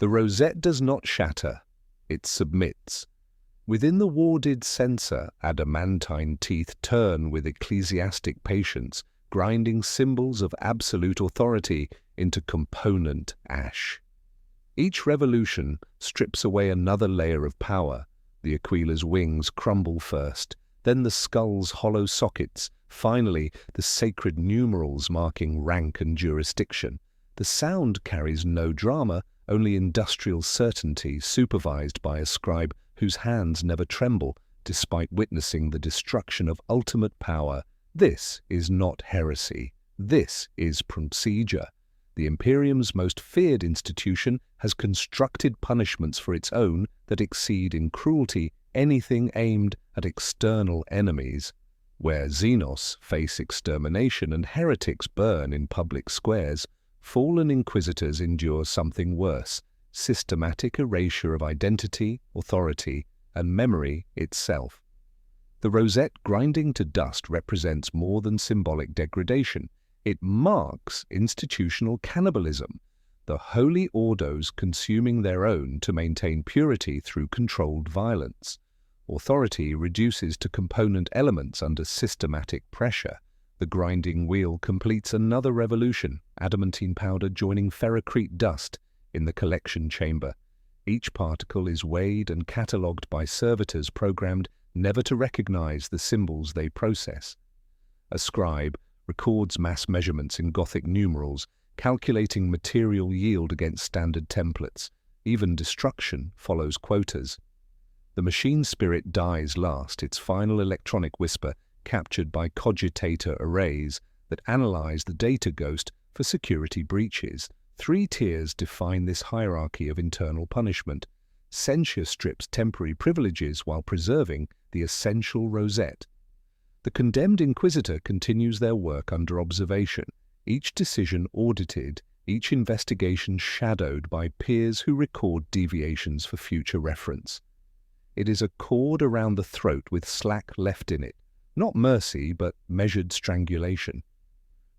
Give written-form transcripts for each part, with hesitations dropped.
The rosette does not shatter, it submits. Within the warded censer, adamantine teeth turn with ecclesiastic patience, grinding symbols of absolute authority into component ash. Each revolution strips away another layer of power. The Aquila's wings crumble first, then the skull's hollow sockets, finally the sacred numerals marking rank and jurisdiction. The sound carries no drama, only industrial certainty supervised by a scribe whose hands never tremble despite witnessing the destruction of ultimate power. This is not heresy. This is procedure. The Imperium's most feared institution has constructed punishments for its own that exceed in cruelty anything aimed at external enemies. Where Xenos face extermination and heretics burn in public squares, fallen Inquisitors endure something worse: systematic erasure of identity, authority, and memory itself. The rosette grinding to dust represents more than symbolic degradation. It marks institutional cannibalism, the holy ordos consuming their own to maintain purity through controlled violence. Authority reduces to component elements under systematic pressure. The grinding wheel completes another revolution, adamantine powder joining ferrocrete dust in the collection chamber. Each particle is weighed and catalogued by servitors programmed never to recognize the symbols they process. A scribe records mass measurements in Gothic numerals, calculating material yield against standard templates. Even destruction follows quotas. The machine spirit dies last, its final electronic whisper captured by cogitator arrays that analyze the data ghost for security breaches. 3 tiers define this hierarchy of internal punishment. Censure strips temporary privileges while preserving the essential rosette. The condemned Inquisitor continues their work under observation, each decision audited, each investigation shadowed by peers who record deviations for future reference. It is a cord around the throat with slack left in it, not mercy but measured strangulation.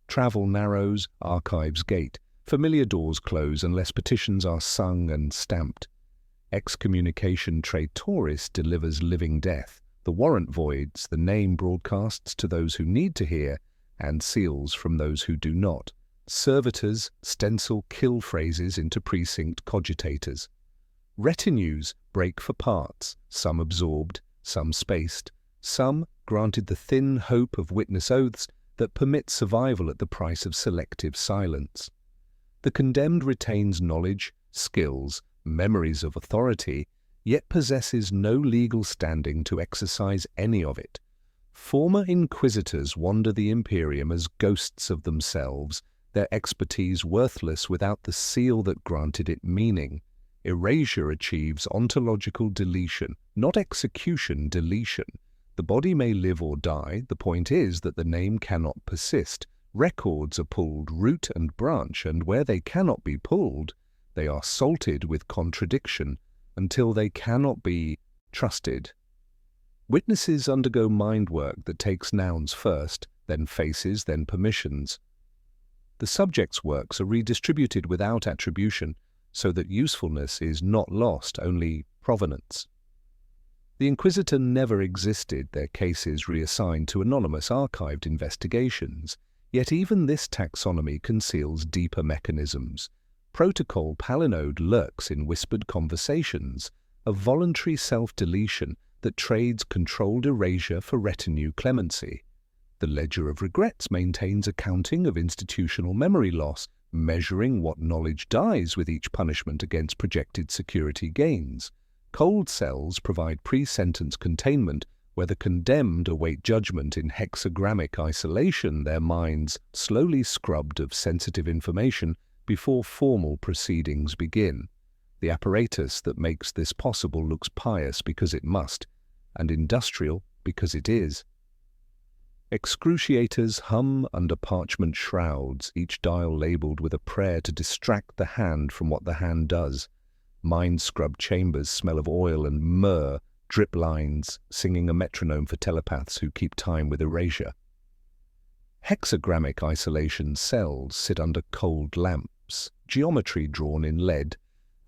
Travel narrows, archives gate, familiar doors close unless petitions are sung and stamped. Excommunication traitoris delivers living death. The warrant voids, the name broadcasts to those who need to hear, and seals from those who do not. Servitors stencil kill phrases into precinct cogitators. Retinues break for parts, some absorbed, some spaced, some granted the thin hope of witness oaths that permit survival at the price of selective silence. The condemned retains knowledge, skills, memories of authority, yet possesses no legal standing to exercise any of it. Former Inquisitors wander the Imperium as ghosts of themselves, their expertise worthless without the seal that granted it meaning. Erasure achieves ontological deletion, not execution deletion. The body may live or die, the point is that the name cannot persist. Records are pulled root and branch, and where they cannot be pulled, they are salted with contradiction until they cannot be trusted. Witnesses undergo mind work that takes nouns first, then faces, then permissions. The subject's works are redistributed without attribution, so that usefulness is not lost, only provenance. The Inquisitor never existed, their cases reassigned to anonymous archived investigations. Yet even this taxonomy conceals deeper mechanisms. Protocol palinode lurks in whispered conversations, a voluntary self-deletion that trades controlled erasure for retinue clemency. The ledger of regrets maintains accounting of institutional memory loss, measuring what knowledge dies with each punishment against projected security gains. Cold cells provide pre-sentence containment, where the condemned await judgment in hexagrammic isolation, their minds slowly scrubbed of sensitive information before formal proceedings begin. The apparatus that makes this possible looks pious because it must, and industrial because it is. Excruciators hum under parchment shrouds, each dial labeled with a prayer to distract the hand from what the hand does. Mind-scrubbed chambers smell of oil and myrrh, drip lines singing a metronome for telepaths who keep time with erasure. Hexagrammic isolation cells sit under cold lamps, geometry drawn in lead,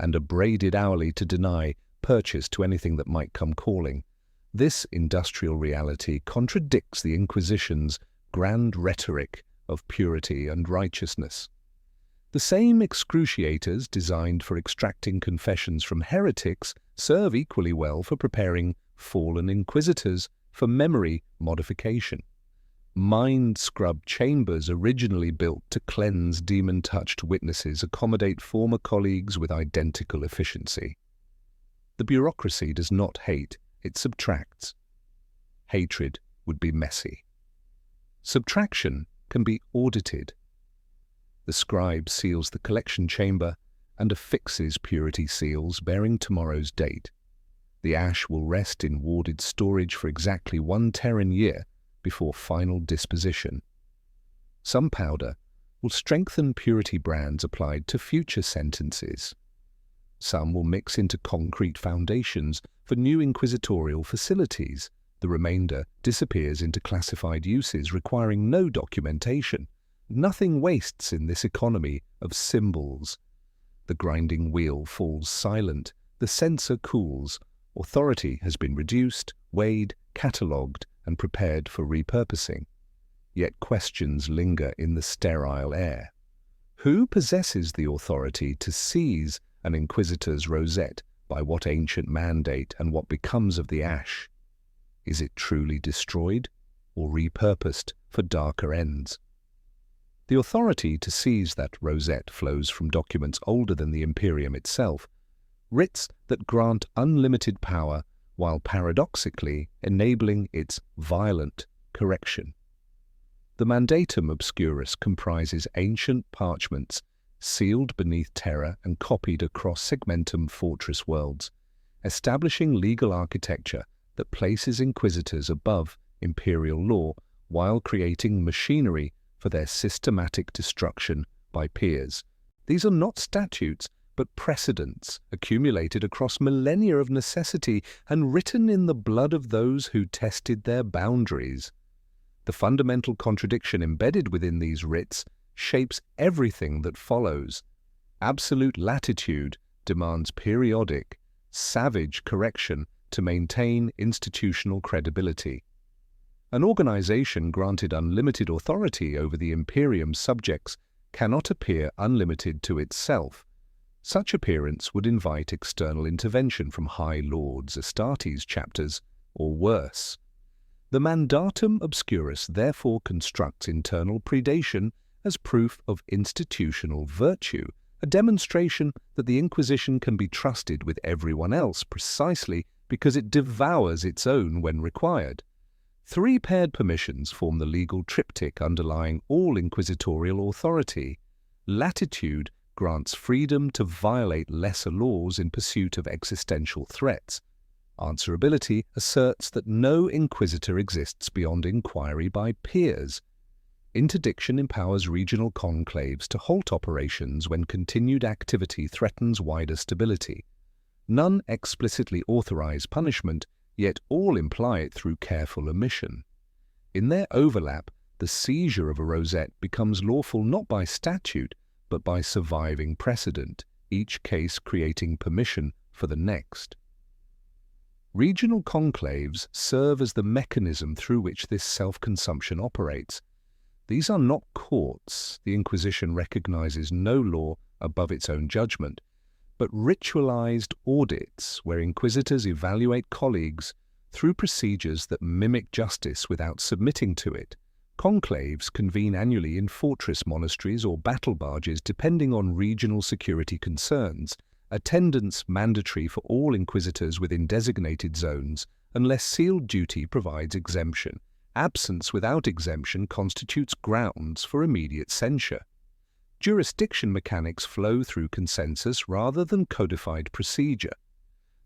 and a braided owlie to deny purchase to anything that might come calling. This industrial reality contradicts the Inquisition's grand rhetoric of purity and righteousness. The same excruciators designed for extracting confessions from heretics serve equally well for preparing fallen inquisitors for memory modification. Mind-scrub chambers originally built to cleanse demon-touched witnesses accommodate former colleagues with identical efficiency. The bureaucracy does not hate, it subtracts. Hatred would be messy. Subtraction can be audited. The scribe seals the collection chamber and affixes purity seals bearing tomorrow's date. The ash will rest in warded storage for exactly 1 Terran year before final disposition. Some powder will strengthen purity brands applied to future sentences. Some will mix into concrete foundations for new inquisitorial facilities. The remainder disappears into classified uses requiring no documentation. Nothing wastes in this economy of symbols. The grinding wheel falls silent, the censor cools. Authority has been reduced, weighed, catalogued, and prepared for repurposing. Yet questions linger in the sterile air. Who possesses the authority to seize an inquisitor's rosette? By what ancient mandate, and what becomes of the ash? Is it truly destroyed or repurposed for darker ends? The authority to seize that rosette flows from documents older than the Imperium itself, writs that grant unlimited power while paradoxically enabling its violent correction. The Mandatum Obscurus comprises ancient parchments sealed beneath terror and copied across segmentum fortress worlds, establishing legal architecture that places inquisitors above imperial law while creating machinery for their systematic destruction by peers. These are not statutes, but precedents accumulated across millennia of necessity and written in the blood of those who tested their boundaries. The fundamental contradiction embedded within these writs shapes everything that follows. Absolute latitude demands periodic, savage correction to maintain institutional credibility. An organization granted unlimited authority over the Imperium's subjects cannot appear unlimited to itself. Such appearance would invite external intervention from High Lords, Astartes chapters, or worse. The Mandatum Obscurus therefore constructs internal predation as proof of institutional virtue, a demonstration that the Inquisition can be trusted with everyone else precisely because it devours its own when required. 3 paired permissions form the legal triptych underlying all inquisitorial authority. Latitude grants freedom to violate lesser laws in pursuit of existential threats. Answerability asserts that no inquisitor exists beyond inquiry by peers. Interdiction empowers regional conclaves to halt operations when continued activity threatens wider stability. None explicitly authorize punishment, yet all imply it through careful omission. In their overlap, the seizure of a rosette becomes lawful not by statute, but by surviving precedent, each case creating permission for the next. Regional conclaves serve as the mechanism through which this self-consumption operates. These are not courts. The Inquisition recognizes no law above its own judgment, but ritualized audits where inquisitors evaluate colleagues through procedures that mimic justice without submitting to it. Conclaves convene annually in fortress monasteries or battle barges depending on regional security concerns. Attendance mandatory for all inquisitors within designated zones unless sealed duty provides exemption. Absence without exemption constitutes grounds for immediate censure. Jurisdiction mechanics flow through consensus rather than codified procedure.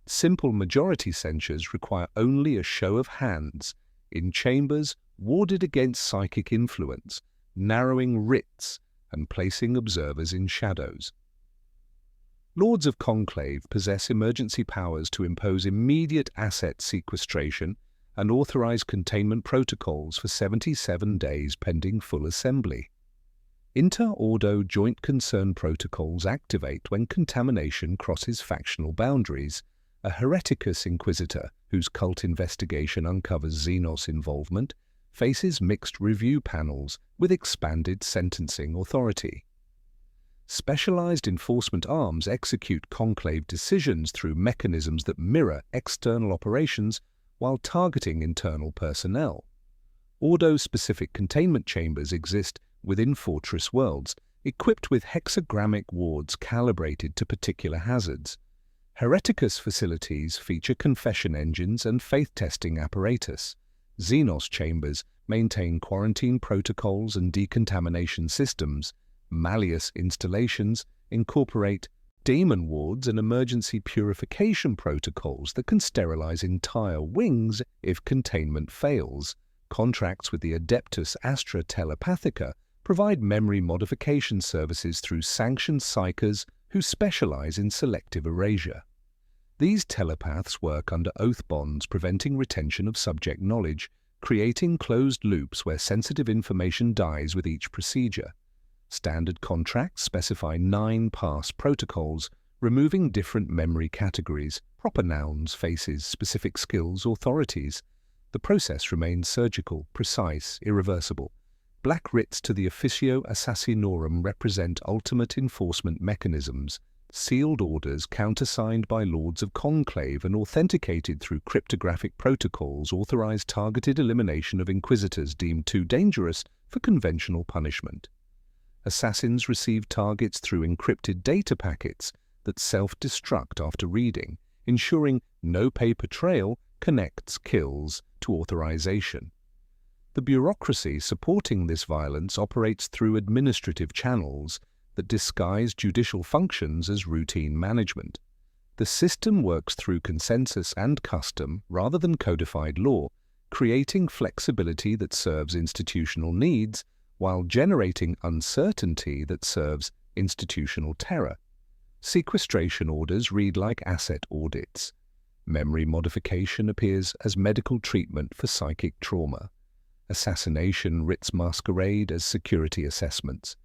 Simple majority censures require only a show of hands, in chambers warded against psychic influence, narrowing writs and placing observers in shadows. Lords of Conclave possess emergency powers to impose immediate asset sequestration and authorize containment protocols for 77 days pending full assembly. Inter-ordo joint concern protocols activate when contamination crosses factional boundaries. A hereticus Inquisitor, whose cult investigation uncovers Xenos involvement, faces mixed review panels with expanded sentencing authority. Specialized enforcement arms execute conclave decisions through mechanisms that mirror external operations while targeting internal personnel. Ordo-specific containment chambers exist within fortress worlds, equipped with hexagrammic wards calibrated to particular hazards. Hereticus facilities feature confession engines and faith-testing apparatus. Xenos chambers maintain quarantine protocols and decontamination systems. Malleus installations incorporate demon wards and emergency purification protocols that can sterilize entire wings if containment fails. Contracts with the Adeptus Astra Telepathica provide memory modification services through sanctioned psychers who specialize in selective erasure. These telepaths work under oath bonds, preventing retention of subject knowledge, creating closed loops where sensitive information dies with each procedure. Standard contracts specify 9 pass protocols, removing different memory categories, proper nouns, faces, specific skills, authorities. The process remains surgical, precise, irreversible. Black writs to the Officio Assassinorum represent ultimate enforcement mechanisms. Sealed orders countersigned by Lords of Conclave and authenticated through cryptographic protocols authorize targeted elimination of Inquisitors deemed too dangerous for conventional punishment. Assassins receive targets through encrypted data packets that self-destruct after reading, ensuring no paper trail connects kills to authorization. The bureaucracy supporting this violence operates through administrative channels that disguise judicial functions as routine management. The system works through consensus and custom rather than codified law, creating flexibility that serves institutional needs while generating uncertainty that serves institutional terror. Sequestration orders read like asset audits. Memory modification appears as medical treatment for psychic trauma. Assassination writs masquerade as security assessments.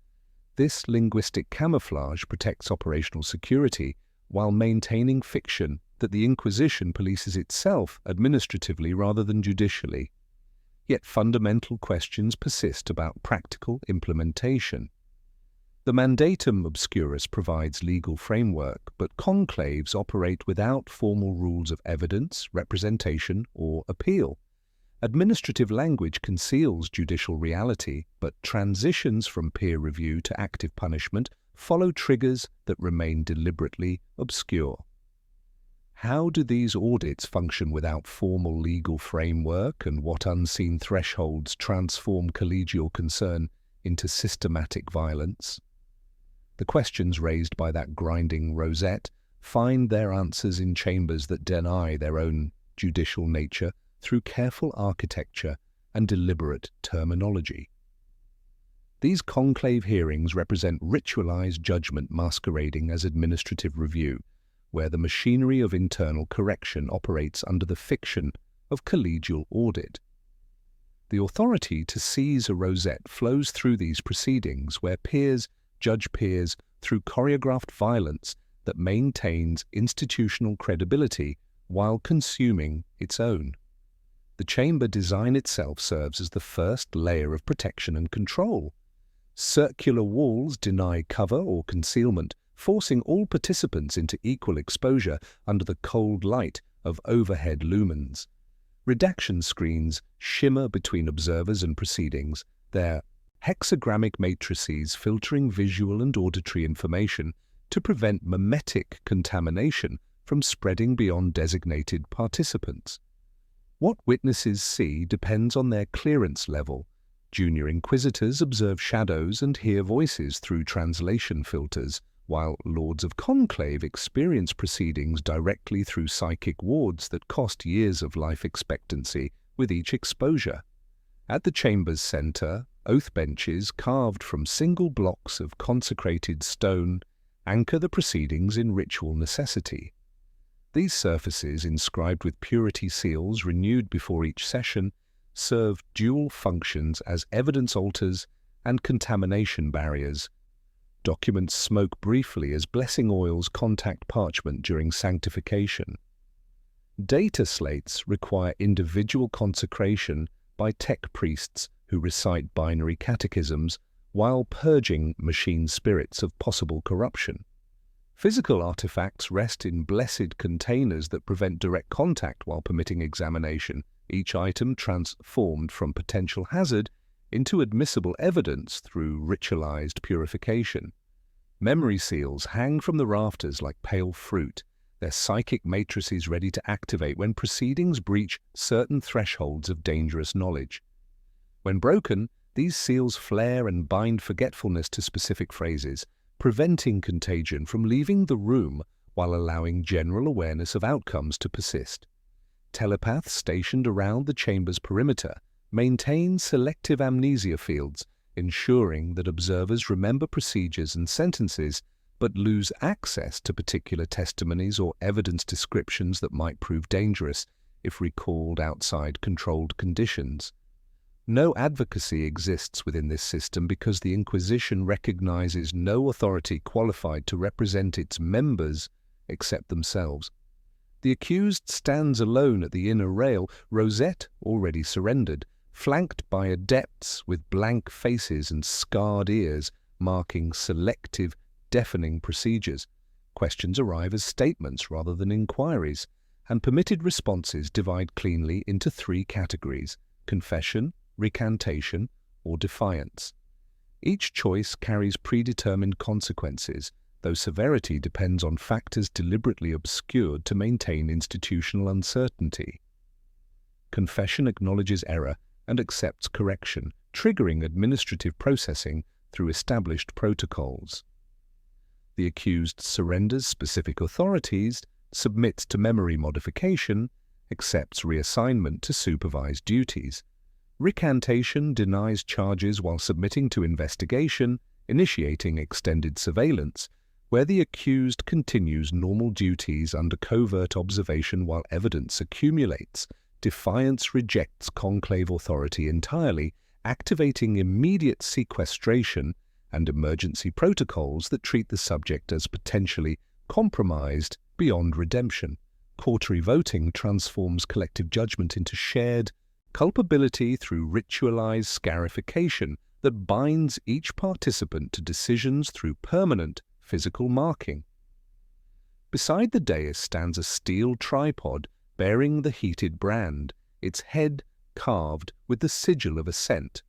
This linguistic camouflage protects operational security while maintaining fiction that the Inquisition polices itself administratively rather than judicially. Yet fundamental questions persist about practical implementation. The Mandatum Obscurus provides legal framework, but conclaves operate without formal rules of evidence, representation, or appeal. Administrative language conceals judicial reality, but transitions from peer review to active punishment follow triggers that remain deliberately obscure. How do these audits function without formal legal framework, and what unseen thresholds transform collegial concern into systematic violence? The questions raised by that grinding rosette find their answers in chambers that deny their own judicial nature through careful architecture and deliberate terminology. These conclave hearings represent ritualized judgment masquerading as administrative review, where the machinery of internal correction operates under the fiction of collegial audit. The authority to seize a rosette flows through these proceedings, where peers judge peers through choreographed violence that maintains institutional credibility while consuming its own. The chamber design itself serves as the first layer of protection and control. Circular walls deny cover or concealment, forcing all participants into equal exposure under the cold light of overhead lumens. Redaction screens shimmer between observers and proceedings, their hexagrammic matrices filtering visual and auditory information to prevent memetic contamination from spreading beyond designated participants. What witnesses see depends on their clearance level. Junior Inquisitors observe shadows and hear voices through translation filters, while Lords of Conclave experience proceedings directly through psychic wards that cost years of life expectancy with each exposure. At the chamber's center, oath benches carved from single blocks of consecrated stone anchor the proceedings in ritual necessity. These surfaces, inscribed with purity seals renewed before each session, serve dual functions as evidence altars and contamination barriers. Documents smoke briefly as blessing oils contact parchment during sanctification. Data slates require individual consecration by tech priests who recite binary catechisms while purging machine spirits of possible corruption. Physical artifacts rest in blessed containers that prevent direct contact while permitting examination, each item transformed from potential hazard into admissible evidence through ritualized purification. Memory seals hang from the rafters like pale fruit, their psychic matrices ready to activate when proceedings breach certain thresholds of dangerous knowledge. When broken, these seals flare and bind forgetfulness to specific phrases, preventing contagion from leaving the room while allowing general awareness of outcomes to persist. Telepaths stationed around the chamber's perimeter maintain selective amnesia fields, ensuring that observers remember procedures and sentences but lose access to particular testimonies or evidence descriptions that might prove dangerous if recalled outside controlled conditions. No advocacy exists within this system because the Inquisition recognizes no authority qualified to represent its members except themselves. The accused stands alone at the inner rail, Rosette already surrendered, flanked by adepts with blank faces and scarred ears marking selective, deafening procedures. Questions arrive as statements rather than inquiries, and permitted responses divide cleanly into three categories: confession, recantation, or defiance. Each choice carries predetermined consequences, though severity depends on factors deliberately obscured to maintain institutional uncertainty. Confession acknowledges error and accepts correction, triggering administrative processing through established protocols. The accused surrenders specific authorities, submits to memory modification, accepts reassignment to supervised duties. Recantation denies charges while submitting to investigation, initiating extended surveillance, where the accused continues normal duties under covert observation while evidence accumulates. Defiance rejects conclave authority entirely, activating immediate sequestration and emergency protocols that treat the subject as potentially compromised beyond redemption. Courtry voting transforms collective judgment into shared culpability through ritualized scarification that binds each participant to decisions through permanent physical marking. Beside the dais stands a steel tripod bearing the heated brand, its head carved with the sigil of assent.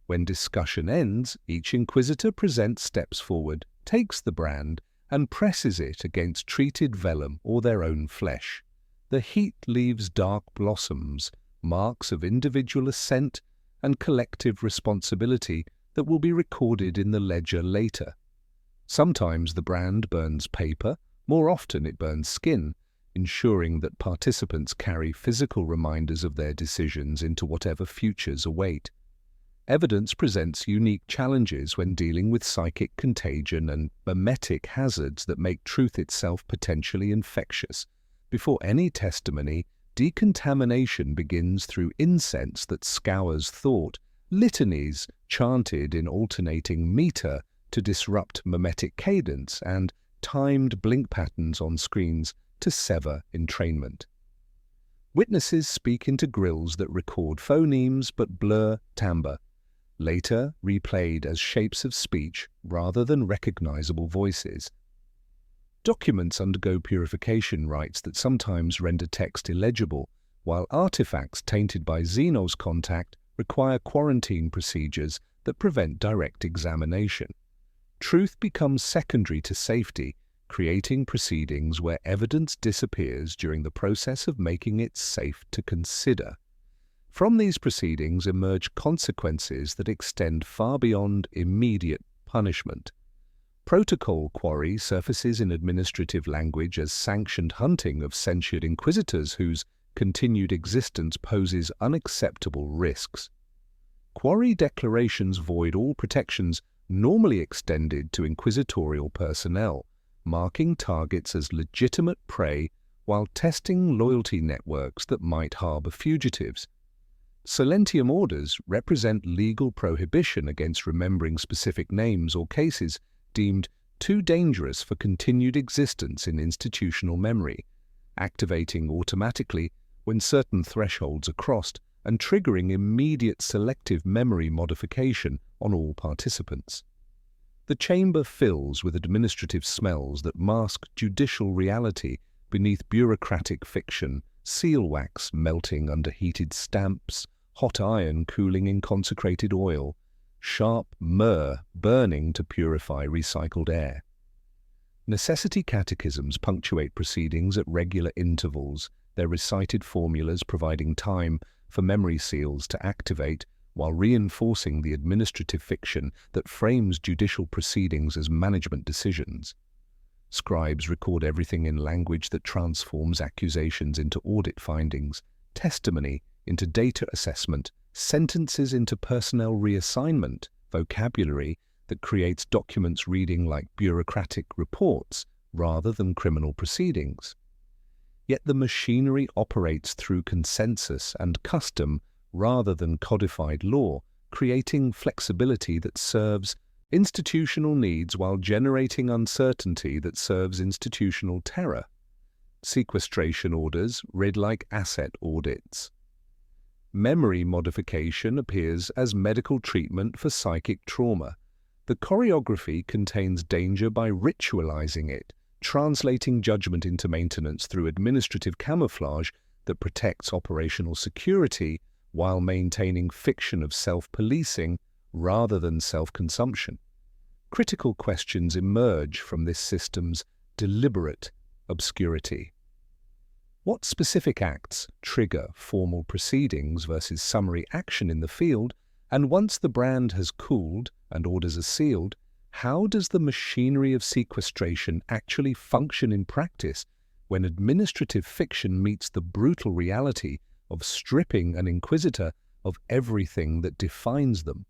When discussion ends, each Inquisitor presents steps forward, takes the brand, and presses it against treated vellum or their own flesh. The heat leaves dark blossoms, marks of individual assent and collective responsibility that will be recorded in the ledger later. Sometimes the brand burns paper, more often it burns skin, ensuring that participants carry physical reminders of their decisions into whatever futures await. Evidence presents unique challenges when dealing with psychic contagion and memetic hazards that make truth itself potentially infectious. Before any testimony, decontamination begins through incense that scours thought, litanies chanted in alternating meter to disrupt memetic cadence, and timed blink patterns on screens to sever entrainment. Witnesses speak into grills that record phonemes but blur timbre, later replayed as shapes of speech rather than recognizable voices. Documents undergo purification rites that sometimes render text illegible, while artifacts tainted by Xenos contact require quarantine procedures that prevent direct examination. Truth becomes secondary to safety, creating proceedings where evidence disappears during the process of making it safe to consider. From these proceedings emerge consequences that extend far beyond immediate punishment. Protocol quarry surfaces in administrative language as sanctioned hunting of censured inquisitors whose continued existence poses unacceptable risks. Quarry declarations void all protections normally extended to inquisitorial personnel, marking targets as legitimate prey while testing loyalty networks that might harbor fugitives. Silentium orders represent legal prohibition against remembering specific names or cases deemed too dangerous for continued existence in institutional memory, activating automatically when certain thresholds are crossed and triggering immediate selective memory modification on all participants. The chamber fills with administrative smells that mask judicial reality beneath bureaucratic fiction, seal wax melting under heated stamps, hot iron cooling in consecrated oil, sharp myrrh burning to purify recycled air. Necessity catechisms punctuate proceedings at regular intervals, their recited formulas providing time for memory seals to activate while reinforcing the administrative fiction that frames judicial proceedings as management decisions. Scribes record everything in language that transforms accusations into audit findings, testimony into data assessment, sentences into personnel reassignment, vocabulary that creates documents reading like bureaucratic reports rather than criminal proceedings. Yet the machinery operates through consensus and custom rather than codified law, creating flexibility that serves institutional needs while generating uncertainty that serves institutional terror. Sequestration orders read like asset audits. Memory modification appears as medical treatment for psychic trauma. The choreography contains danger by ritualizing it, translating judgment into maintenance through administrative camouflage that protects operational security while maintaining fiction of self-policing rather than self-consumption. Critical questions emerge from this system's deliberate obscurity. What specific acts trigger formal proceedings versus summary action in the field, and once the brand has cooled and orders are sealed, how does the machinery of sequestration actually function in practice when administrative fiction meets the brutal reality of stripping an Inquisitor of everything that defines them?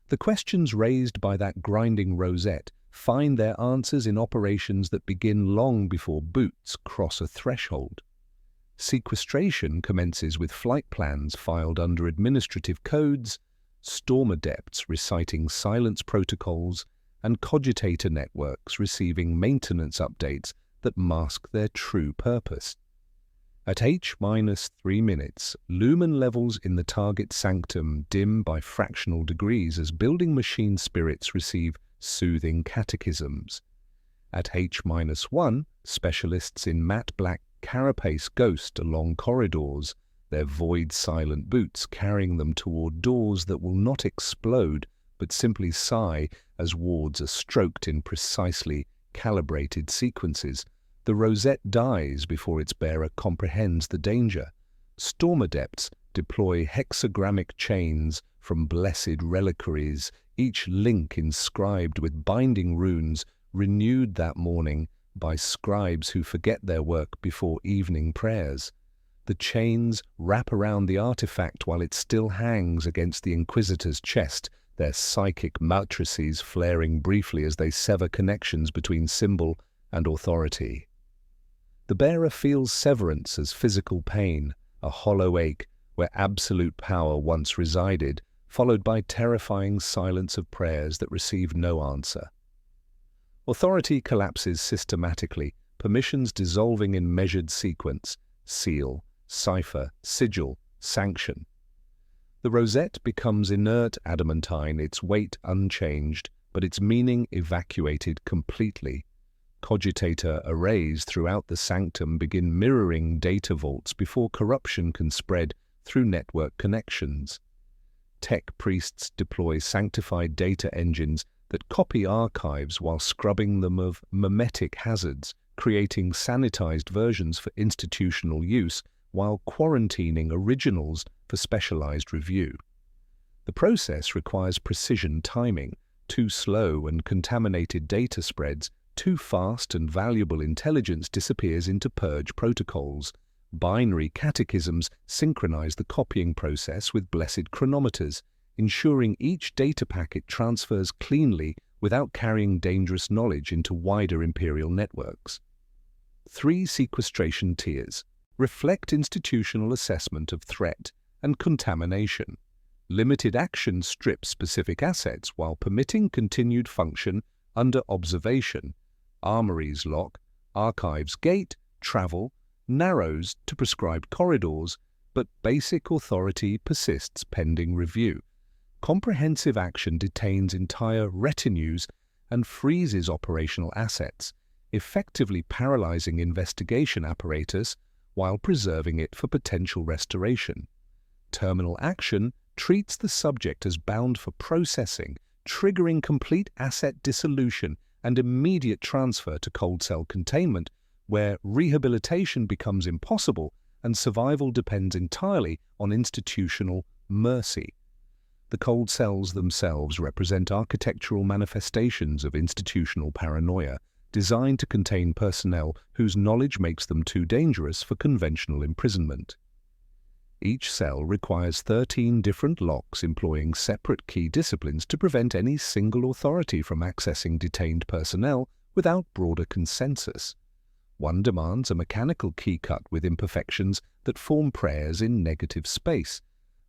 The questions raised by that grinding rosette find their answers in operations that begin long before boots cross a threshold. Sequestration commences with flight plans filed under administrative codes, storm adepts reciting silence protocols, and cogitator networks receiving maintenance updates that mask their true purpose. At H-3 minutes, lumen levels in the target sanctum dim by fractional degrees as building machine spirits receive soothing catechisms. At H-1, specialists in matte black carapace ghost along corridors, their void silent boots carrying them toward doors that will not explode but simply sigh as wards are stroked in precisely calibrated sequences. The rosette dies before its bearer comprehends the danger. Storm adepts deploy hexagrammic chains from blessed reliquaries, each link inscribed with binding runes renewed that morning by scribes who forget their work before evening prayers. The chains wrap around the artifact while it still hangs against the Inquisitor's chest, their psychic matrices flaring briefly as they sever connections between symbol and authority. The bearer feels severance as physical pain, a hollow ache where absolute power once resided, followed by terrifying silence of prayers that receive no answer. Authority collapses systematically, permissions dissolving in measured sequence, seal, cipher, sigil, sanction. The rosette becomes inert adamantine, its weight unchanged, but its meaning evacuated completely. Cogitator arrays throughout the sanctum begin mirroring data vaults before corruption can spread through network connections. Tech priests deploy sanctified data engines that copy archives while scrubbing them of memetic hazards, creating sanitized versions for institutional use while quarantining originals for specialized review. The process requires precision timing. Too slow and contaminated data spreads, too fast and valuable intelligence disappears into purge protocols. Binary catechisms synchronize the copying process with blessed chronometers, ensuring each data packet transfers cleanly without carrying dangerous knowledge into wider imperial networks. 3 sequestration tiers reflect institutional assessment of threat, and contamination. Limited action strips specific assets while permitting continued function under observation. Armories lock, archives gate, travel, narrows to prescribed corridors, but basic authority persists pending review. Comprehensive action detains entire retinues and freezes operational assets, effectively paralyzing investigation apparatus while preserving it for potential restoration. Terminal action treats the subject as bound for processing, triggering complete asset dissolution and immediate transfer to cold cell containment, where rehabilitation becomes impossible and survival depends entirely on institutional mercy. The cold cells themselves represent architectural manifestations of institutional paranoia, designed to contain personnel whose knowledge makes them too dangerous for conventional imprisonment. Each cell requires 13 different locks employing separate key disciplines to prevent any single authority from accessing detained personnel without broader consensus. One demands a mechanical key cut with imperfections that form prayers in negative space.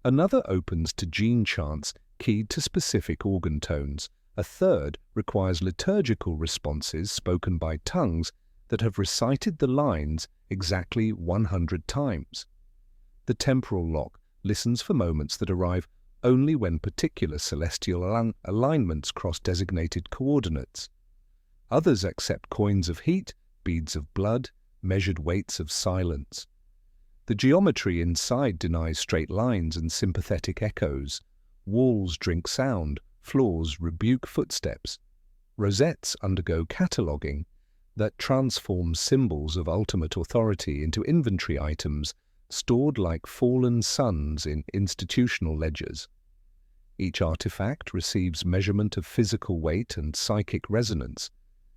Another opens to gene chants keyed to specific organ tones. A third requires liturgical responses spoken by tongues that have recited the lines exactly 100 times. The temporal lock listens for moments that arrive only when particular celestial alignments cross designated coordinates. Others accept coins of heat, beads of blood, measured weights of silence. The geometry inside denies straight lines and sympathetic echoes. Walls drink sound, floors rebuke footsteps. Rosettes undergo cataloguing that transforms symbols of ultimate authority into inventory items stored like fallen suns in institutional ledgers. Each artifact receives measurement of physical weight and psychic resonance,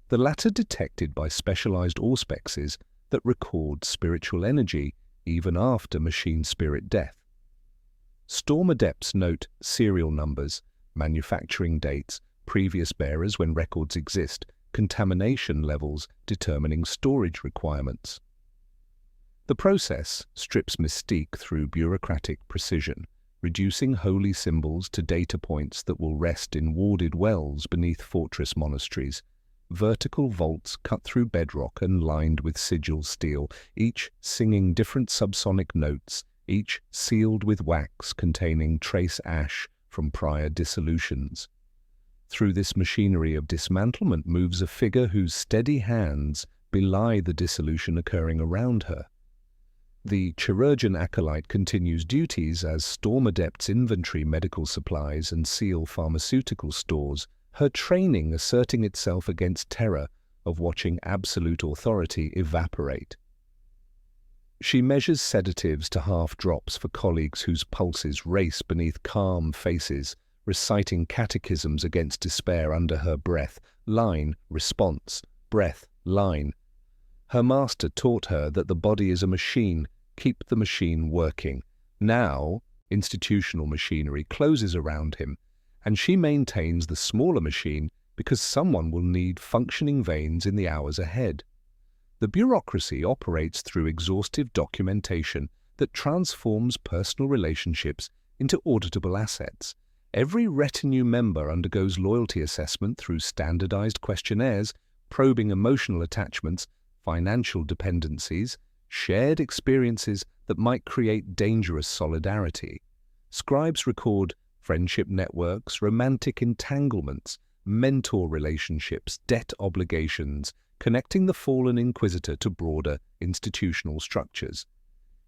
the latter detected by specialized auspexes that record spiritual energy even after machine spirit death. Storm adepts note serial numbers, manufacturing dates, previous bearers when records exist, contamination levels determining storage requirements. The process strips mystique through bureaucratic precision, reducing holy symbols to data points that will rest in warded wells beneath fortress monasteries, vertical vaults cut through bedrock and lined with sigil steel, each singing different subsonic notes, each sealed with wax containing trace ash from prior dissolutions. Through this machinery of dismantlement moves a figure whose steady hands belie the dissolution occurring around her. The chirurgeon acolyte continues duties as Storm Adepts inventory medical supplies and seal pharmaceutical stores, her training asserting itself against terror of watching absolute authority evaporate. She measures sedatives to half drops for colleagues whose pulses race beneath calm faces, reciting catechisms against despair under her breath, line, response, breath, line. Her master taught her that the body is a machine, keep the machine working. Now, institutional machinery closes around him, and she maintains the smaller machine because someone will need functioning veins in the hours ahead. The bureaucracy operates through exhaustive documentation that transforms personal relationships into auditable assets. Every retinue member undergoes loyalty assessment through standardized questionnaires, probing emotional attachments, financial dependencies, shared experiences that might create dangerous solidarity. Scribes record friendship networks, romantic entanglements, mentor relationships, debt obligations, connecting the fallen Inquisitor to broader institutional structures.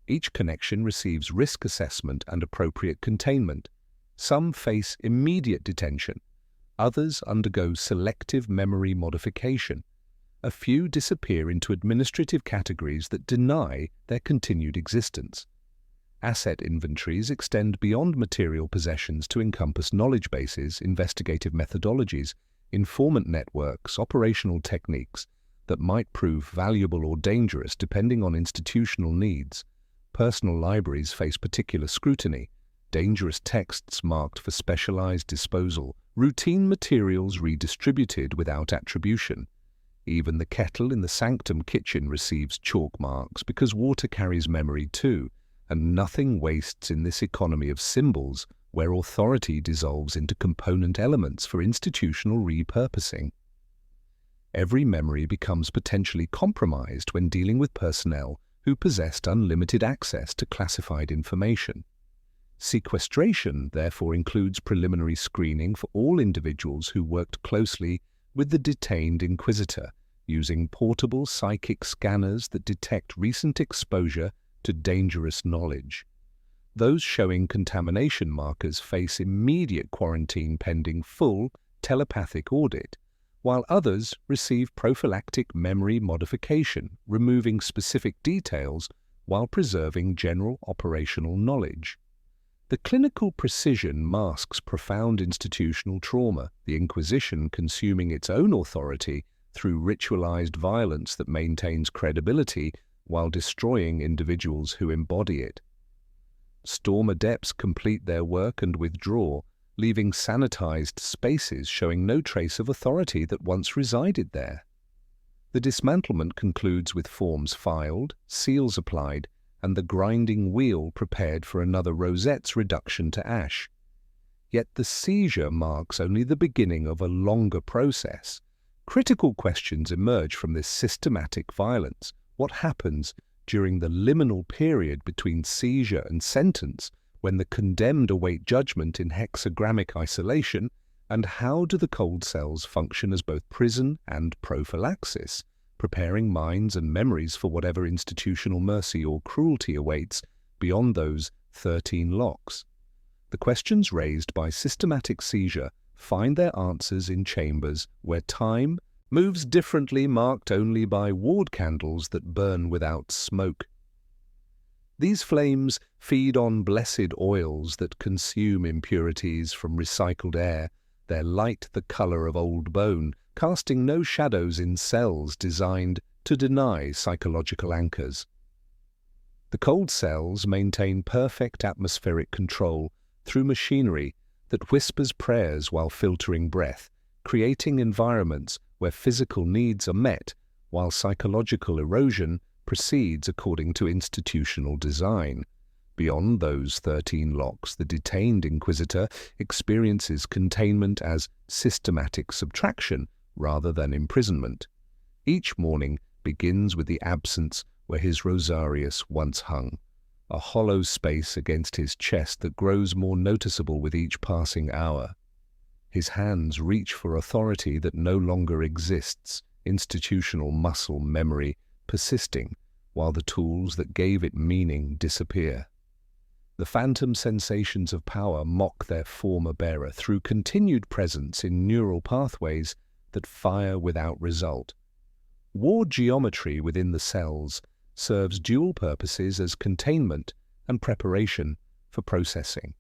Each connection receives risk assessment and appropriate containment. Some face immediate detention. Others undergo selective memory modification. A few disappear into administrative categories that deny their continued existence. Asset inventories extend beyond material possessions to encompass knowledge bases, investigative methodologies, informant networks, operational techniques that might prove valuable or dangerous depending on institutional needs. Personal libraries face particular scrutiny, dangerous texts marked for specialized disposal, routine materials redistributed without attribution. Even the kettle in the sanctum kitchen receives chalk marks because water carries memory too, and nothing wastes in this economy of symbols where authority dissolves into component elements for institutional repurposing. Every memory becomes potentially compromised when dealing with personnel who possessed unlimited access to classified information. Sequestration therefore includes preliminary screening for all individuals who worked closely with the detained Inquisitor, using portable psychic scanners that detect recent exposure to dangerous knowledge. Those showing contamination markers face immediate quarantine pending full telepathic audit, while others receive prophylactic memory modification, removing specific details while preserving general operational knowledge. The clinical precision masks profound institutional trauma, the Inquisition consuming its own authority through ritualized violence that maintains credibility while destroying individuals who embody it. Storm adepts complete their work and withdraw, leaving sanitized spaces showing no trace of authority that once resided there. The dismantlement concludes with forms filed, seals applied, and the grinding wheel prepared for another rosette's reduction to ash. Yet the seizure marks only the beginning of a longer process. Critical questions emerge from this systematic violence. What happens during the liminal period between seizure and sentence, when the condemned await judgment in hexagrammic isolation, and how do the cold cells function as both prison and prophylaxis, preparing minds and memories for whatever institutional mercy or cruelty awaits beyond those 13 locks? The questions raised by systematic seizure find their answers in chambers where time moves differently, marked only by ward candles that burn without smoke. These flames feed on blessed oils that consume impurities from recycled air, their light the color of old bone, casting no shadows in cells designed to deny psychological anchors. The cold cells maintain perfect atmospheric control through machinery that whispers prayers while filtering breath, creating environments where physical needs are met while psychological erosion proceeds according to institutional design. Beyond those 13 locks, the detained Inquisitor experiences containment as systematic subtraction rather than imprisonment. Each morning begins with the absence where his rosarius once hung, a hollow space against his chest that grows more noticeable with each passing hour. His hands reach for authority that no longer exists, institutional muscle memory persisting, while the tools that gave it meaning disappear. The phantom sensations of power mock their former bearer through continued presence in neural pathways that fire without result. Ward geometry within the cells serves dual purposes as containment and preparation for processing.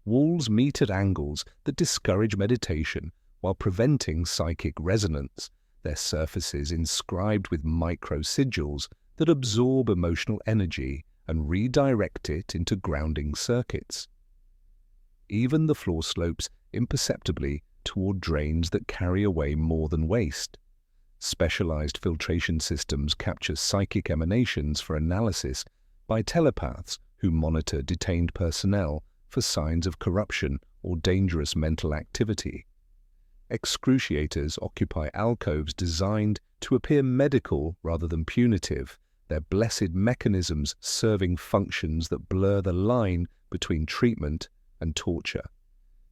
Walls meet at angles that discourage meditation while preventing psychic resonance, their surfaces inscribed with micro-sigils that absorb emotional energy and redirect it into grounding circuits. Even the floor slopes imperceptibly toward drains that carry away more than waste. Specialized filtration systems capture psychic emanations for analysis by telepaths who monitor detained personnel for signs of corruption or dangerous mental activity. Excruciators occupy alcoves designed to appear medical rather than punitive, their blessed mechanisms serving functions that blur the line between treatment and torture.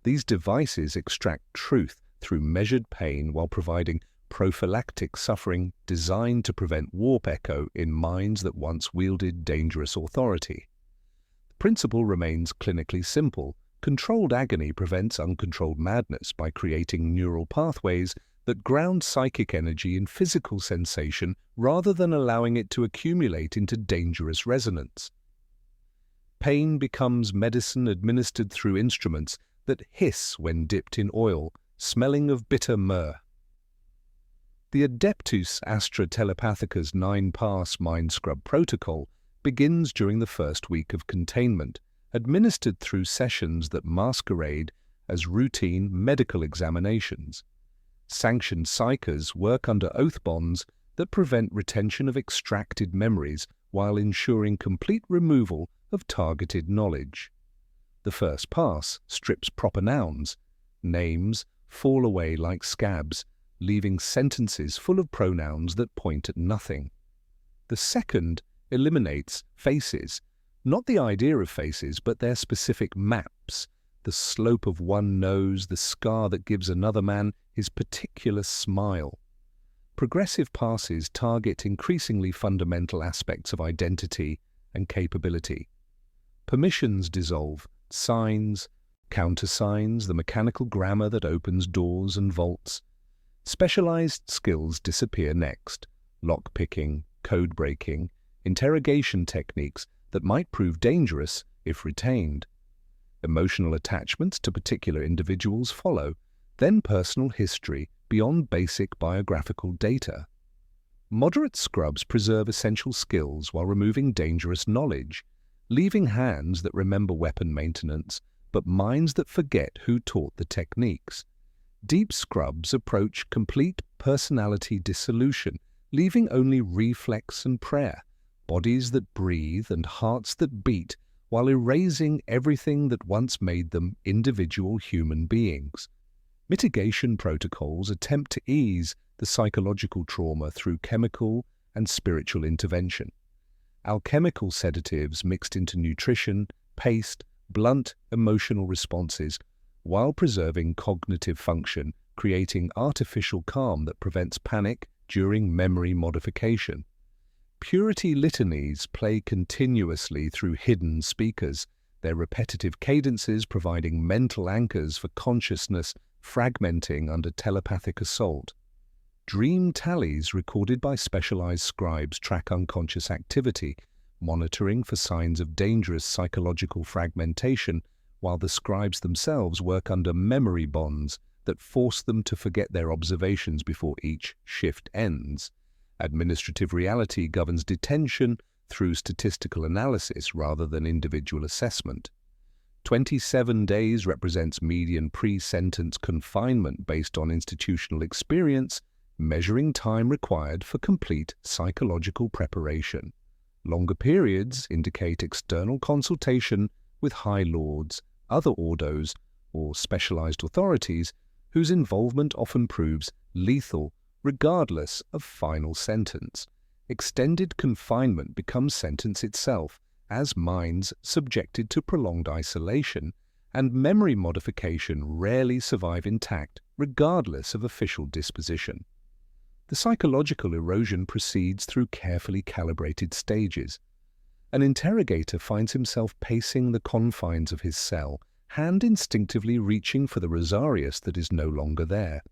These devices extract truth through measured pain while providing prophylactic suffering designed to prevent warp echo in minds that once wielded dangerous authority. The principle remains clinically simple. Controlled agony prevents uncontrolled madness by creating neural pathways that ground psychic energy in physical sensation rather than allowing it to accumulate into dangerous resonance. Pain becomes medicine administered through instruments that hiss when dipped in oil, smelling of bitter myrrh. The Adeptus Astra Telepathica's 9-pass mind scrub protocol begins during the first week of containment, administered through sessions that masquerade as routine medical examinations. Sanctioned psychers work under oath bonds that prevent retention of extracted memories while ensuring complete removal of targeted knowledge. The first pass strips proper nouns. Names fall away like scabs, leaving sentences full of pronouns that point at nothing. The second eliminates faces, not the idea of faces, but their specific maps, the slope of one nose, the scar that gives another man his particular smile. Progressive passes target increasingly fundamental aspects of identity and capability. Permissions dissolve, signs, countersigns, the mechanical grammar that opens doors and vaults. Specialized skills disappear next: lock-picking, code-breaking, interrogation techniques that might prove dangerous if retained. Emotional attachments to particular individuals follow, then personal history beyond basic biographical data. Moderate scrubs preserve essential skills while removing dangerous knowledge, leaving hands that remember weapon maintenance, but minds that forget who taught the techniques. Deep scrubs approach complete personality dissolution, leaving only reflex and prayer, bodies that breathe and hearts that beat, while erasing everything that once made them individual human beings. Mitigation protocols attempt to ease the psychological trauma through chemical and spiritual intervention. Alchemical sedatives mixed into nutrition, paste, blunt emotional responses, while preserving cognitive function, creating artificial calm that prevents panic during memory modification. Purity litanies play continuously through hidden speakers, their repetitive cadences providing mental anchors for consciousness fragmenting under telepathic assault. Dream tallies recorded by specialized scribes track unconscious activity, monitoring for signs of dangerous psychological fragmentation, while the scribes themselves work under memory bonds that force them to forget their observations before each shift ends. Administrative reality governs detention through statistical analysis rather than individual assessment. 27 days represents median pre-sentence confinement based on institutional experience, measuring time required for complete psychological preparation. Longer periods indicate external consultation with high lords, other ordos, or specialized authorities whose involvement often proves lethal regardless of final sentence. Extended confinement becomes sentence itself, as minds subjected to prolonged isolation and memory modification rarely survive intact regardless of official disposition. The psychological erosion proceeds through carefully calibrated stages. An interrogator finds himself pacing the confines of his cell, hand instinctively reaching for the rosarius that is no longer there.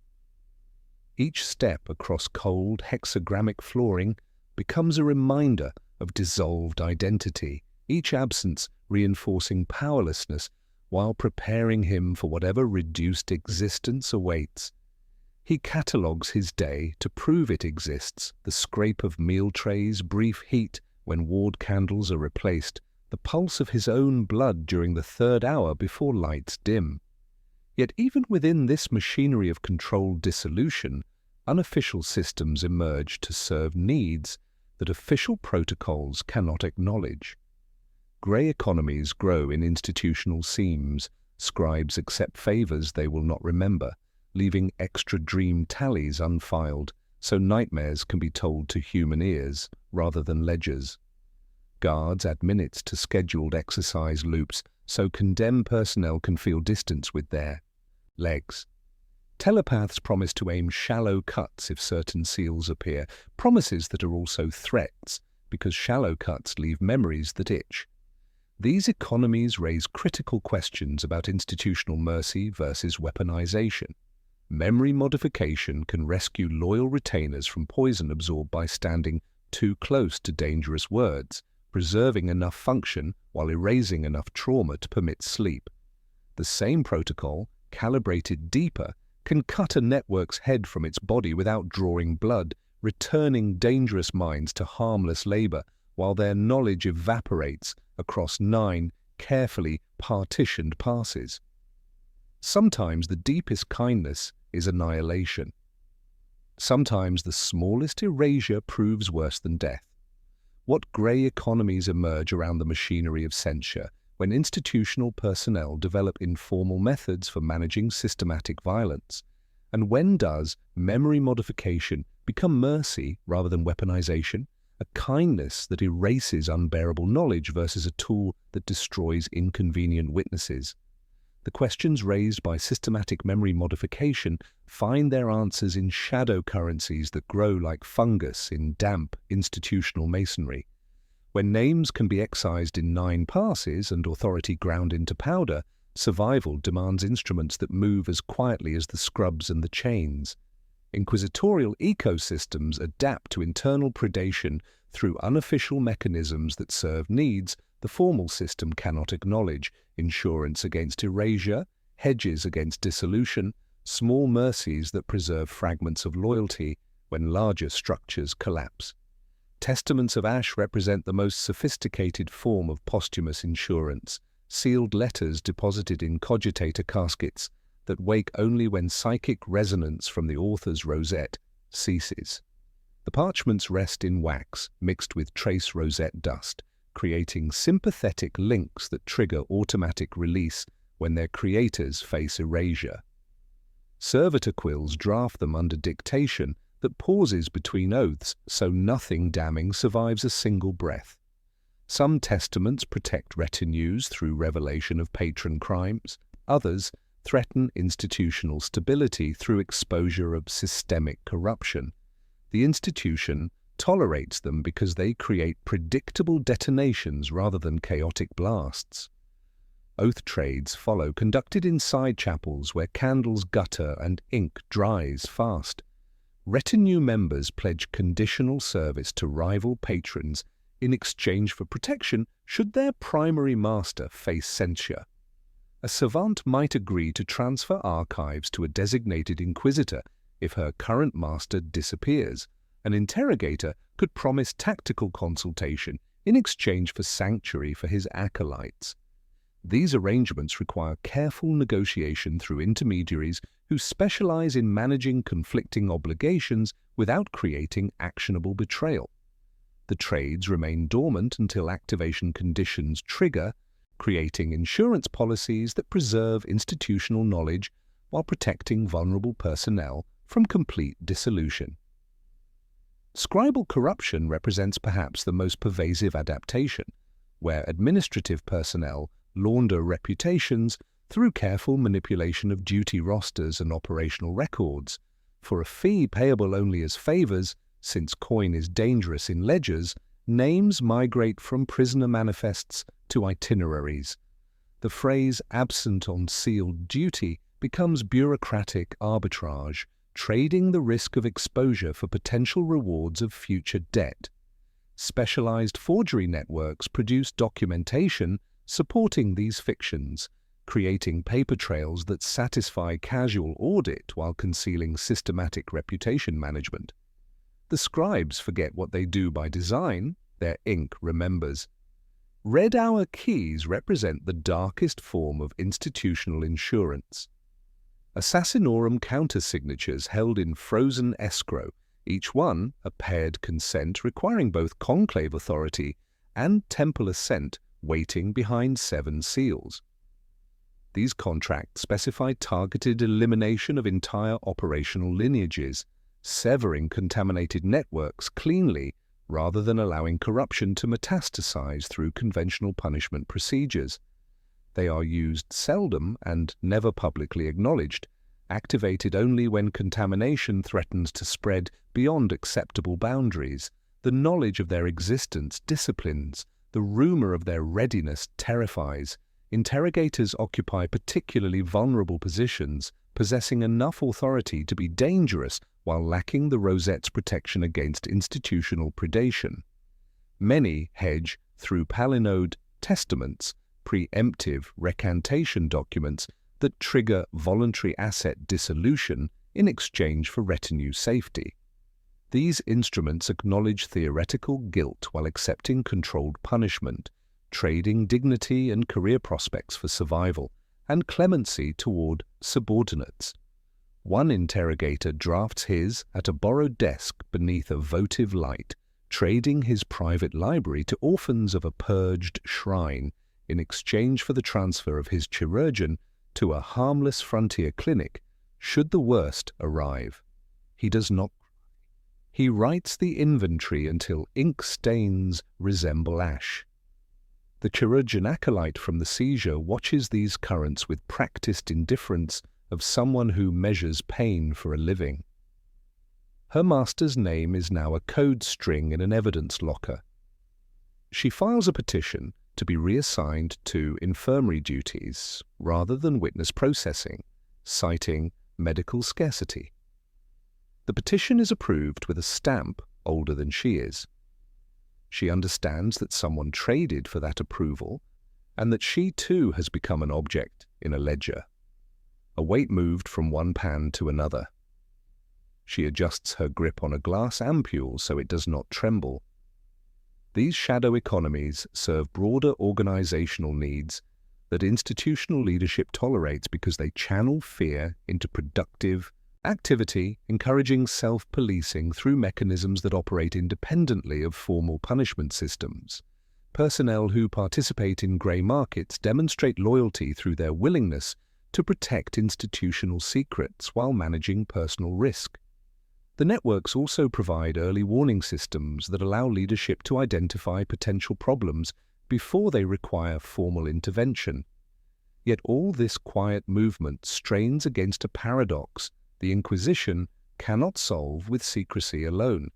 Each step across cold, hexagrammic flooring becomes a reminder of dissolved identity, each absence reinforcing powerlessness while preparing him for whatever reduced existence awaits. He catalogues his day to prove it exists, the scrape of meal trays, brief heat when ward candles are replaced, the pulse of his own blood during the third hour before lights dim. Yet even within this machinery of controlled dissolution, unofficial systems emerge to serve needs that official protocols cannot acknowledge. Grey economies grow in institutional seams, scribes accept favors they will not remember, leaving extra dream tallies unfiled so nightmares can be told to human ears rather than ledgers. Guards add minutes to scheduled exercise loops so condemned personnel can feel distance with their legs. Telepaths promise to aim shallow cuts if certain seals appear, promises that are also threats because shallow cuts leave memories that itch. These economies raise critical questions about institutional mercy versus weaponization. Memory modification can rescue loyal retainers from poison absorbed by standing too close to dangerous words, preserving enough function while erasing enough trauma to permit sleep. The same protocol, calibrated deeper, can cut a network's head from its body without drawing blood, returning dangerous minds to harmless labor while their knowledge evaporates across 9 carefully partitioned passes. Sometimes the deepest kindness is annihilation. Sometimes the smallest erasure proves worse than death. What grey economies emerge around the machinery of censure when institutional personnel develop informal methods for managing systematic violence? And when does memory modification become mercy rather than weaponization, a kindness that erases unbearable knowledge versus a tool that destroys inconvenient witnesses? The questions raised by systematic memory modification find their answers in shadow currencies that grow like fungus in damp institutional masonry. When names can be excised in 9 passes and authority ground into powder, survival demands instruments that move as quietly as the scrubs and the chains. Inquisitorial ecosystems adapt to internal predation through unofficial mechanisms that serve needs the formal system cannot acknowledge: insurance against erasure, hedges against dissolution, small mercies that preserve fragments of loyalty when larger structures collapse. Testaments of ash represent the most sophisticated form of posthumous insurance, sealed letters deposited in cogitator caskets that wake only when psychic resonance from the author's rosette ceases. The parchments rest in wax mixed with trace rosette dust, creating sympathetic links that trigger automatic release when their creators face erasure. Servitor quills draft them under dictation that pauses between oaths so nothing damning survives a single breath. Some testaments protect retinues through revelation of patron crimes. Others threaten institutional stability through exposure of systemic corruption. The institution tolerates them because they create predictable detonations rather than chaotic blasts. Oath trades follow, conducted inside chapels where candles gutter and ink dries fast. Retinue members pledge conditional service to rival patrons in exchange for protection should their primary master face censure. A savant might agree to transfer archives to a designated inquisitor if her current master disappears. An interrogator could promise tactical consultation in exchange for sanctuary for his acolytes. These arrangements require careful negotiation through intermediaries who specialize in managing conflicting obligations without creating actionable betrayal. The trades remain dormant until activation conditions trigger, creating insurance policies that preserve institutional knowledge while protecting vulnerable personnel from complete dissolution. Scribal corruption represents perhaps the most pervasive adaptation, where administrative personnel launder reputations through careful manipulation of duty rosters and operational records. For a fee payable only as favors, since coin is dangerous in ledgers, names migrate from prisoner manifests to itineraries. The phrase "absent on sealed duty" becomes bureaucratic arbitrage, trading the risk of exposure for potential rewards of future debt. Specialized forgery networks produce documentation supporting these fictions, creating paper trails that satisfy casual audit while concealing systematic reputation management. The scribes forget what they do by design, their ink remembers. Red hour keys represent the darkest form of institutional insurance. Assassinorum countersignatures held in frozen escrow, each one a paired consent requiring both conclave authority and temple assent waiting behind 7 seals. These contracts specify targeted elimination of entire operational lineages, severing contaminated networks cleanly rather than allowing corruption to metastasize through conventional punishment procedures. They are used seldom and never publicly acknowledged, activated only when contamination threatens to spread beyond acceptable boundaries. The knowledge of their existence disciplines, the rumor of their readiness terrifies. Interrogators occupy particularly vulnerable positions, possessing enough authority to be dangerous while lacking the rosette's protection against institutional predation. Many hedge through palinode testaments, preemptive recantation documents that trigger voluntary asset dissolution in exchange for retinue safety. These instruments acknowledge theoretical guilt while accepting controlled punishment, trading dignity and career prospects for survival, and clemency toward subordinates. One interrogator drafts his at a borrowed desk beneath a votive light, trading his private library to orphans of a purged shrine in exchange for the transfer of his chirurgeon to a harmless frontier clinic should the worst arrive. He does not. He writes the inventory until ink stains resemble ash. The chirurgeon acolyte from the seizure watches these currents with practiced indifference of someone who measures pain for a living. Her master's name is now a code string in an evidence locker. She files a petition to be reassigned to infirmary duties rather than witness processing, citing medical scarcity. The petition is approved with a stamp older than she is. She understands that someone traded for that approval and that she too has become an object in a ledger, a weight moved from one pan to another. She adjusts her grip on a glass ampule so it does not tremble. These shadow economies serve broader organizational needs that institutional leadership tolerates because they channel fear into productive activity, encouraging self-policing through mechanisms that operate independently of formal punishment systems. Personnel who participate in grey markets demonstrate loyalty through their willingness to protect institutional secrets while managing personal risk. The networks also provide early warning systems that allow leadership to identify potential problems before they require formal intervention. Yet all this quiet movement strains against a paradox the Inquisition cannot solve with secrecy alone.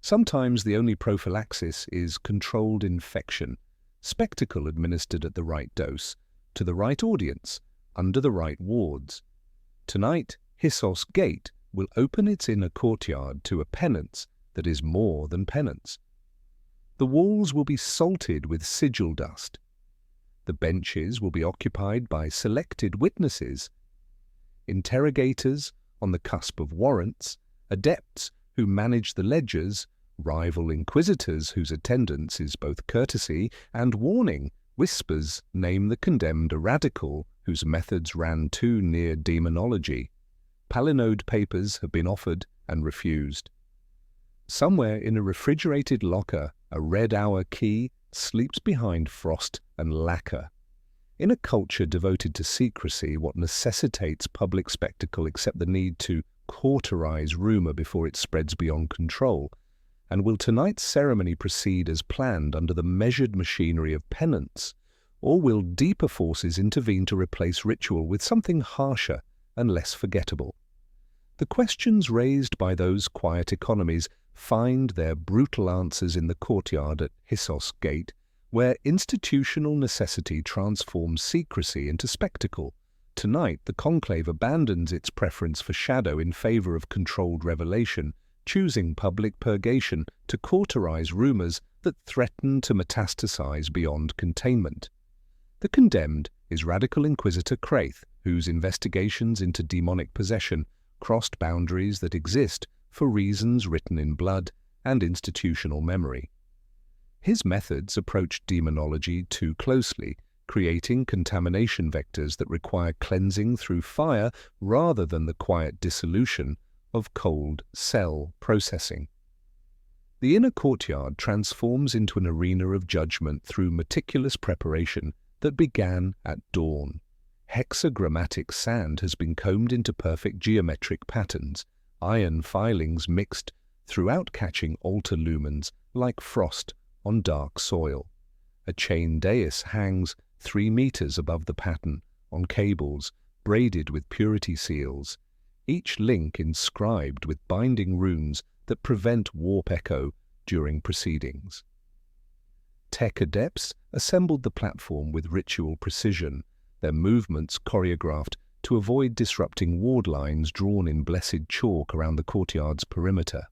Sometimes the only prophylaxis is controlled infection, spectacle administered at the right dose, to the right audience, under the right wards. Tonight, Hissos Gate will open its inner courtyard to a penance that is more than penance. The walls will be salted with sigil dust. The benches will be occupied by selected witnesses, interrogators on the cusp of warrants, adepts who manage the ledgers, rival inquisitors whose attendance is both courtesy and warning. Whispers name the condemned a radical whose methods ran too near demonology. Palinode papers have been offered and refused. Somewhere in a refrigerated locker, a red hour key sleeps behind frost and lacquer. In a culture devoted to secrecy, what necessitates public spectacle except the need to cauterize rumor before it spreads beyond control? And will tonight's ceremony proceed as planned under the measured machinery of penance, or will deeper forces intervene to replace ritual with something harsher and less forgettable? The questions raised by those quiet economies find their brutal answers in the courtyard at Hissos Gate, where institutional necessity transforms secrecy into spectacle. Tonight, the conclave abandons its preference for shadow in favor of controlled revelation, choosing public purgation to cauterize rumors that threaten to metastasize beyond containment. The condemned is Radical Inquisitor Kraith, whose investigations into demonic possession crossed boundaries that exist for reasons written in blood and institutional memory. His methods approach demonology too closely, creating contamination vectors that require cleansing through fire rather than the quiet dissolution of cold cell processing. The inner courtyard transforms into an arena of judgment through meticulous preparation that began at dawn. Hexagrammatic sand has been combed into perfect geometric patterns, iron filings mixed throughout catching altar lumens like frost on dark soil. A chain dais hangs 3 meters above the pattern on cables braided with purity seals, each link inscribed with binding runes that prevent warp echo during proceedings. Tech adepts assembled the platform with ritual precision, their movements choreographed to avoid disrupting ward lines drawn in blessed chalk around the courtyard's perimeter.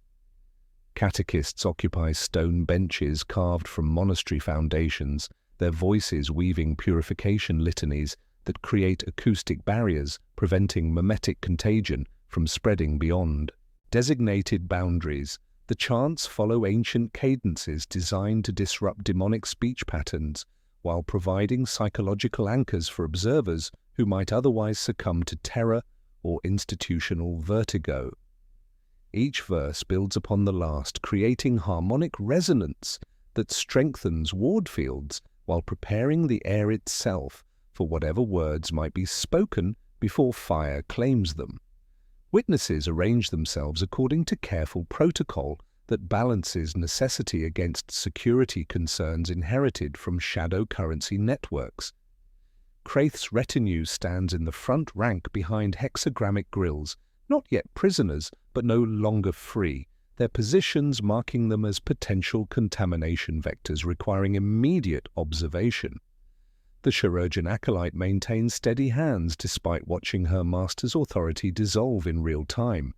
Catechists occupy stone benches carved from monastery foundations, their voices weaving purification litanies that create acoustic barriers, preventing mimetic contagion from spreading beyond designated boundaries. The chants follow ancient cadences designed to disrupt demonic speech patterns, while providing psychological anchors for observers who might otherwise succumb to terror or institutional vertigo. Each verse builds upon the last, creating harmonic resonance that strengthens ward fields while preparing the air itself for whatever words might be spoken before fire claims them. Witnesses arrange themselves according to careful protocol that balances necessity against security concerns inherited from shadow currency networks. Kraith's retinue stands in the front rank behind hexagrammic grills, not yet prisoners, but no longer free, their positions marking them as potential contamination vectors requiring immediate observation. The chirurgeon acolyte maintains steady hands despite watching her master's authority dissolve in real time.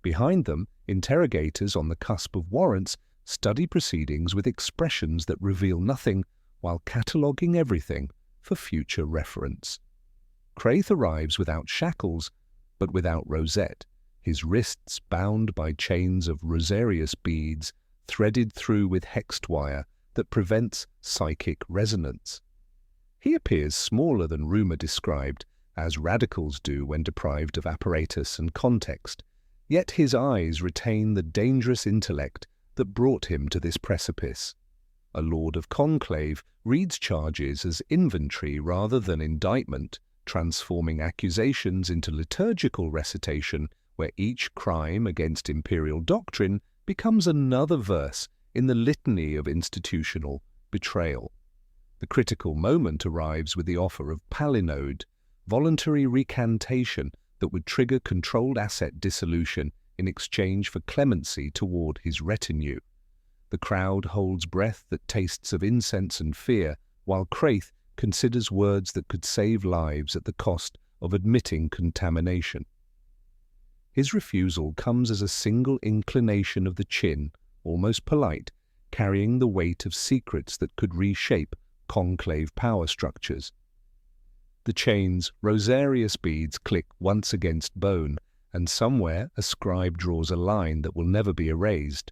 Behind them, interrogators on the cusp of warrants study proceedings with expressions that reveal nothing while cataloguing everything for future reference. Kraith arrives without shackles, but without rosette, his wrists bound by chains of rosarious beads threaded through with hexed wire that prevents psychic resonance. He appears smaller than rumor described, as radicals do when deprived of apparatus and context, yet his eyes retain the dangerous intellect that brought him to this precipice. A Lord of Conclave reads charges as inventory rather than indictment, transforming accusations into liturgical recitation where each crime against imperial doctrine becomes another verse in the litany of institutional betrayal. The critical moment arrives with the offer of palinode, voluntary recantation that would trigger controlled asset dissolution in exchange for clemency toward his retinue. The crowd holds breath that tastes of incense and fear, while Kraith considers words that could save lives at the cost of admitting contamination. His refusal comes as a single inclination of the chin, almost polite, carrying the weight of secrets that could reshape conclave power structures. The chain's rosarious beads click once against bone, and somewhere a scribe draws a line that will never be erased.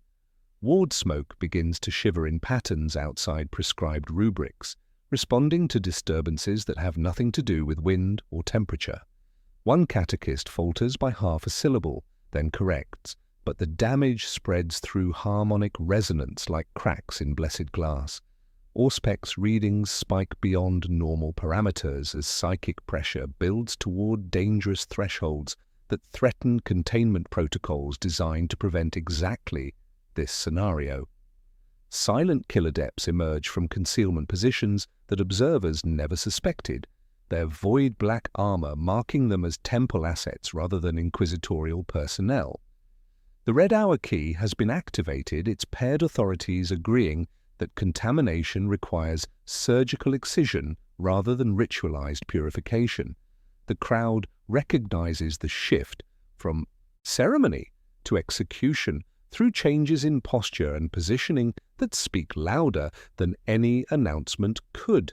Ward smoke begins to shiver in patterns outside prescribed rubrics, responding to disturbances that have nothing to do with wind or temperature. One catechist falters by half a syllable, then corrects, but the damage spreads through harmonic resonance like cracks in blessed glass. Auspec's readings spike beyond normal parameters as psychic pressure builds toward dangerous thresholds that threaten containment protocols designed to prevent exactly this scenario. Silent killadepts emerge from concealment positions that observers never suspected, their void black armor marking them as temple assets rather than inquisitorial personnel. The Red Hour key has been activated, its paired authorities agreeing that contamination requires surgical excision rather than ritualized purification. The crowd recognizes the shift from ceremony to execution through changes in posture and positioning that speak louder than any announcement could.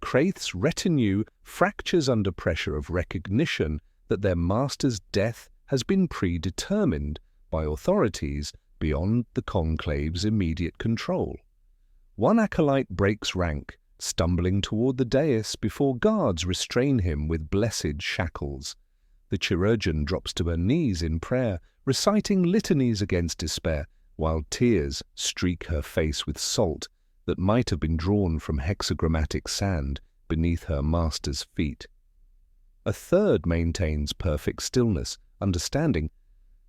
Kraith's retinue fractures under pressure of recognition that their master's death has been predetermined by authorities beyond the conclave's immediate control. One acolyte breaks rank, stumbling toward the dais before guards restrain him with blessed shackles. The chirurgeon drops to her knees in prayer, reciting litanies against despair, while tears streak her face with salt that might have been drawn from hexagrammatic sand beneath her master's feet. A third maintains perfect stillness, understanding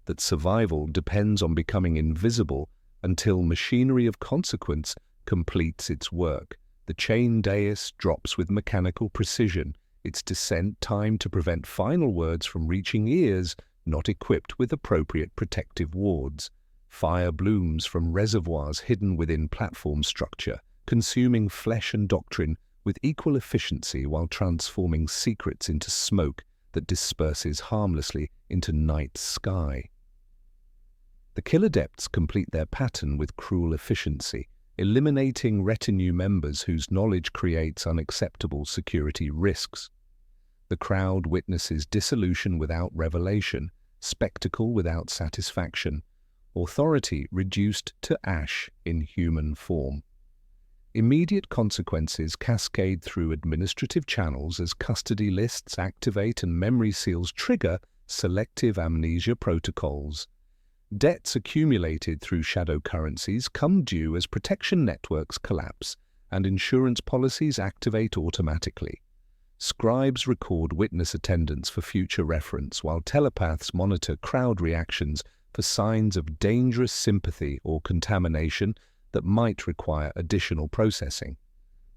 that survival depends on becoming invisible until machinery of consequence completes its work. The chain dais drops with mechanical precision, its descent timed to prevent final words from reaching ears not equipped with appropriate protective wards. Fire blooms from reservoirs hidden within platform structure, consuming flesh and doctrine with equal efficiency while transforming secrets into smoke that disperses harmlessly into night sky. The killadepts complete their pattern with cruel efficiency, eliminating retinue members whose knowledge creates unacceptable security risks. The crowd witnesses dissolution without revelation, spectacle without satisfaction, authority reduced to ash in human form. Immediate consequences cascade through administrative channels as custody lists activate and memory seals trigger selective amnesia protocols. Debts accumulated through shadow currencies come due as protection networks collapse and insurance policies activate automatically. Scribes record witness attendance for future reference, while telepaths monitor crowd reactions for signs of dangerous sympathy or contamination that might require additional processing.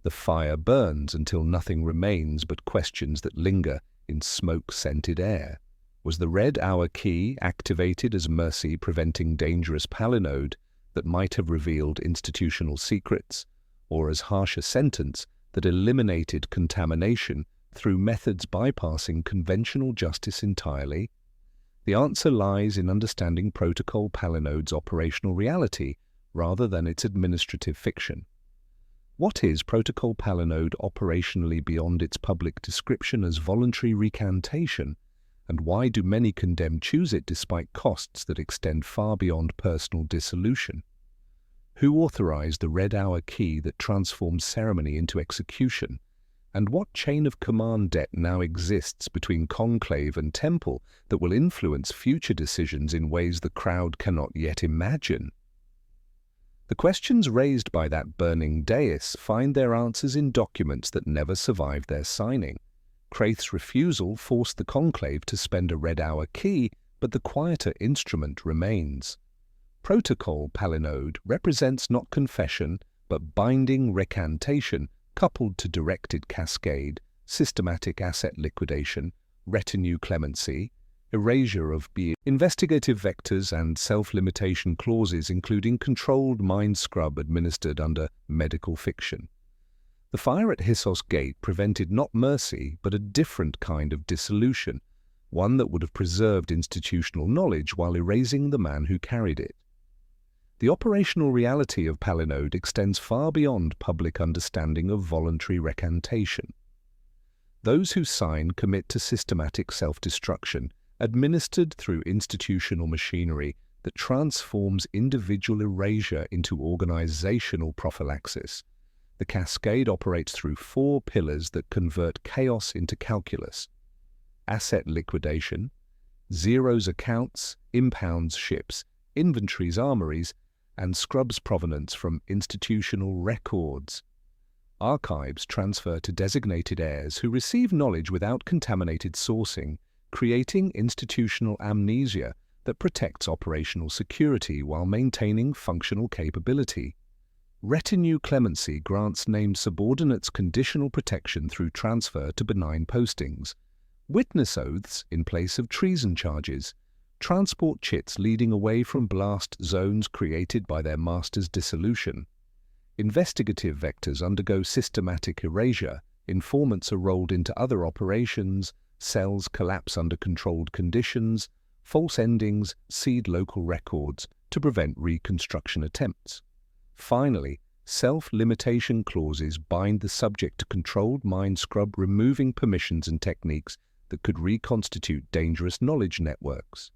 The fire burns until nothing remains but questions that linger in smoke-scented air. Was the Red Hour key activated as mercy, preventing dangerous palinode that might have revealed institutional secrets, or as harsh a sentence that eliminated contamination through methods bypassing conventional justice entirely? The answer lies in understanding Protocol Palinode's operational reality rather than its administrative fiction. What is Protocol Palinode operationally beyond its public description as voluntary recantation, and why do many condemned choose it despite costs that extend far beyond personal dissolution? Who authorized the Red Hour key that transforms ceremony into execution? And what chain of command debt now exists between Conclave and Temple that will influence future decisions in ways the crowd cannot yet imagine? The questions raised by that burning dais find their answers in documents that never survived their signing. Kraith's refusal forced the Conclave to spend a Red Hour key, but the quieter instrument remains. Protocol Palinode represents not confession, but binding recantation coupled to directed cascade, systematic asset liquidation, retinue clemency, erasure of being, investigative vectors and self-limitation clauses including controlled mind scrub administered under medical fiction. The fire at Hissos Gate prevented not mercy, but a different kind of dissolution, one that would have preserved institutional knowledge while erasing the man who carried it. The operational reality of Palinode extends far beyond public understanding of voluntary recantation. Those who sign commit to systematic self-destruction, administered through institutional machinery that transforms individual erasure into organizational prophylaxis. The cascade operates through 4 pillars that convert chaos into calculus: asset liquidation, zeros accounts, impounds ships, inventories armories, and scrubs provenance from institutional records. Archives transfer to designated heirs who receive knowledge without contaminated sourcing, creating institutional amnesia that protects operational security while maintaining functional capability. Retinue clemency grants named subordinates conditional protection through transfer to benign postings, witness oaths in place of treason charges, transport chits leading away from blast zones created by their master's dissolution. Investigative vectors undergo systematic erasure, informants are rolled into other operations, cells collapse under controlled conditions, false endings seed local records to prevent reconstruction attempts. Finally, self-limitation clauses bind the subject to controlled mind scrub, removing permissions and techniques that could reconstitute dangerous knowledge networks.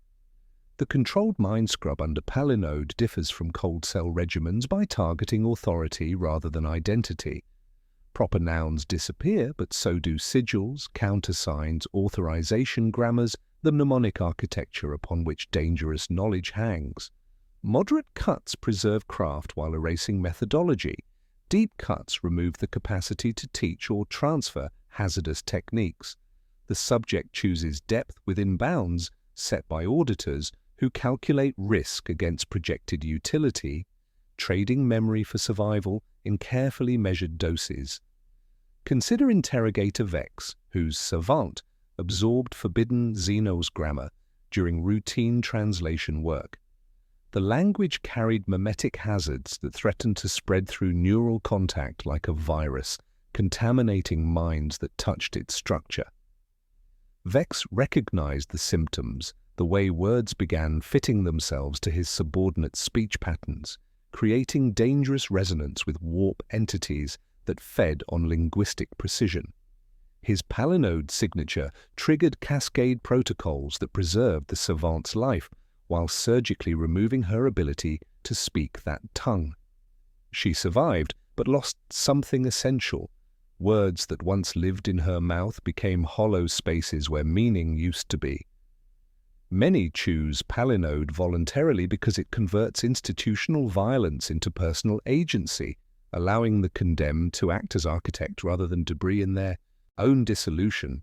The controlled mind scrub under Palinode differs from cold cell regimens by targeting authority rather than identity. Proper nouns disappear, but so do sigils, countersigns, authorization grammars, the mnemonic architecture upon which dangerous knowledge hangs. Moderate cuts preserve craft while erasing methodology. Deep cuts remove the capacity to teach or transfer hazardous techniques. The subject chooses depth within bounds set by auditors who calculate risk against projected utility, trading memory for survival in carefully measured doses. Consider Interrogator Vex, whose savant absorbed forbidden Xenos grammar during routine translation work. The language carried memetic hazards that threatened to spread through neural contact like a virus, contaminating minds that touched its structure. Vex recognized the symptoms, the way words began fitting themselves to his subordinate speech patterns, creating dangerous resonance with warp entities that fed on linguistic precision. His Palinode signature triggered cascade protocols that preserved the savant's life while surgically removing her ability to speak that tongue. She survived, but lost something essential. Words that once lived in her mouth became hollow spaces where meaning used to be. Many choose palinode voluntarily because it converts institutional violence into personal agency, allowing the condemned to act as architect rather than debris in their own dissolution.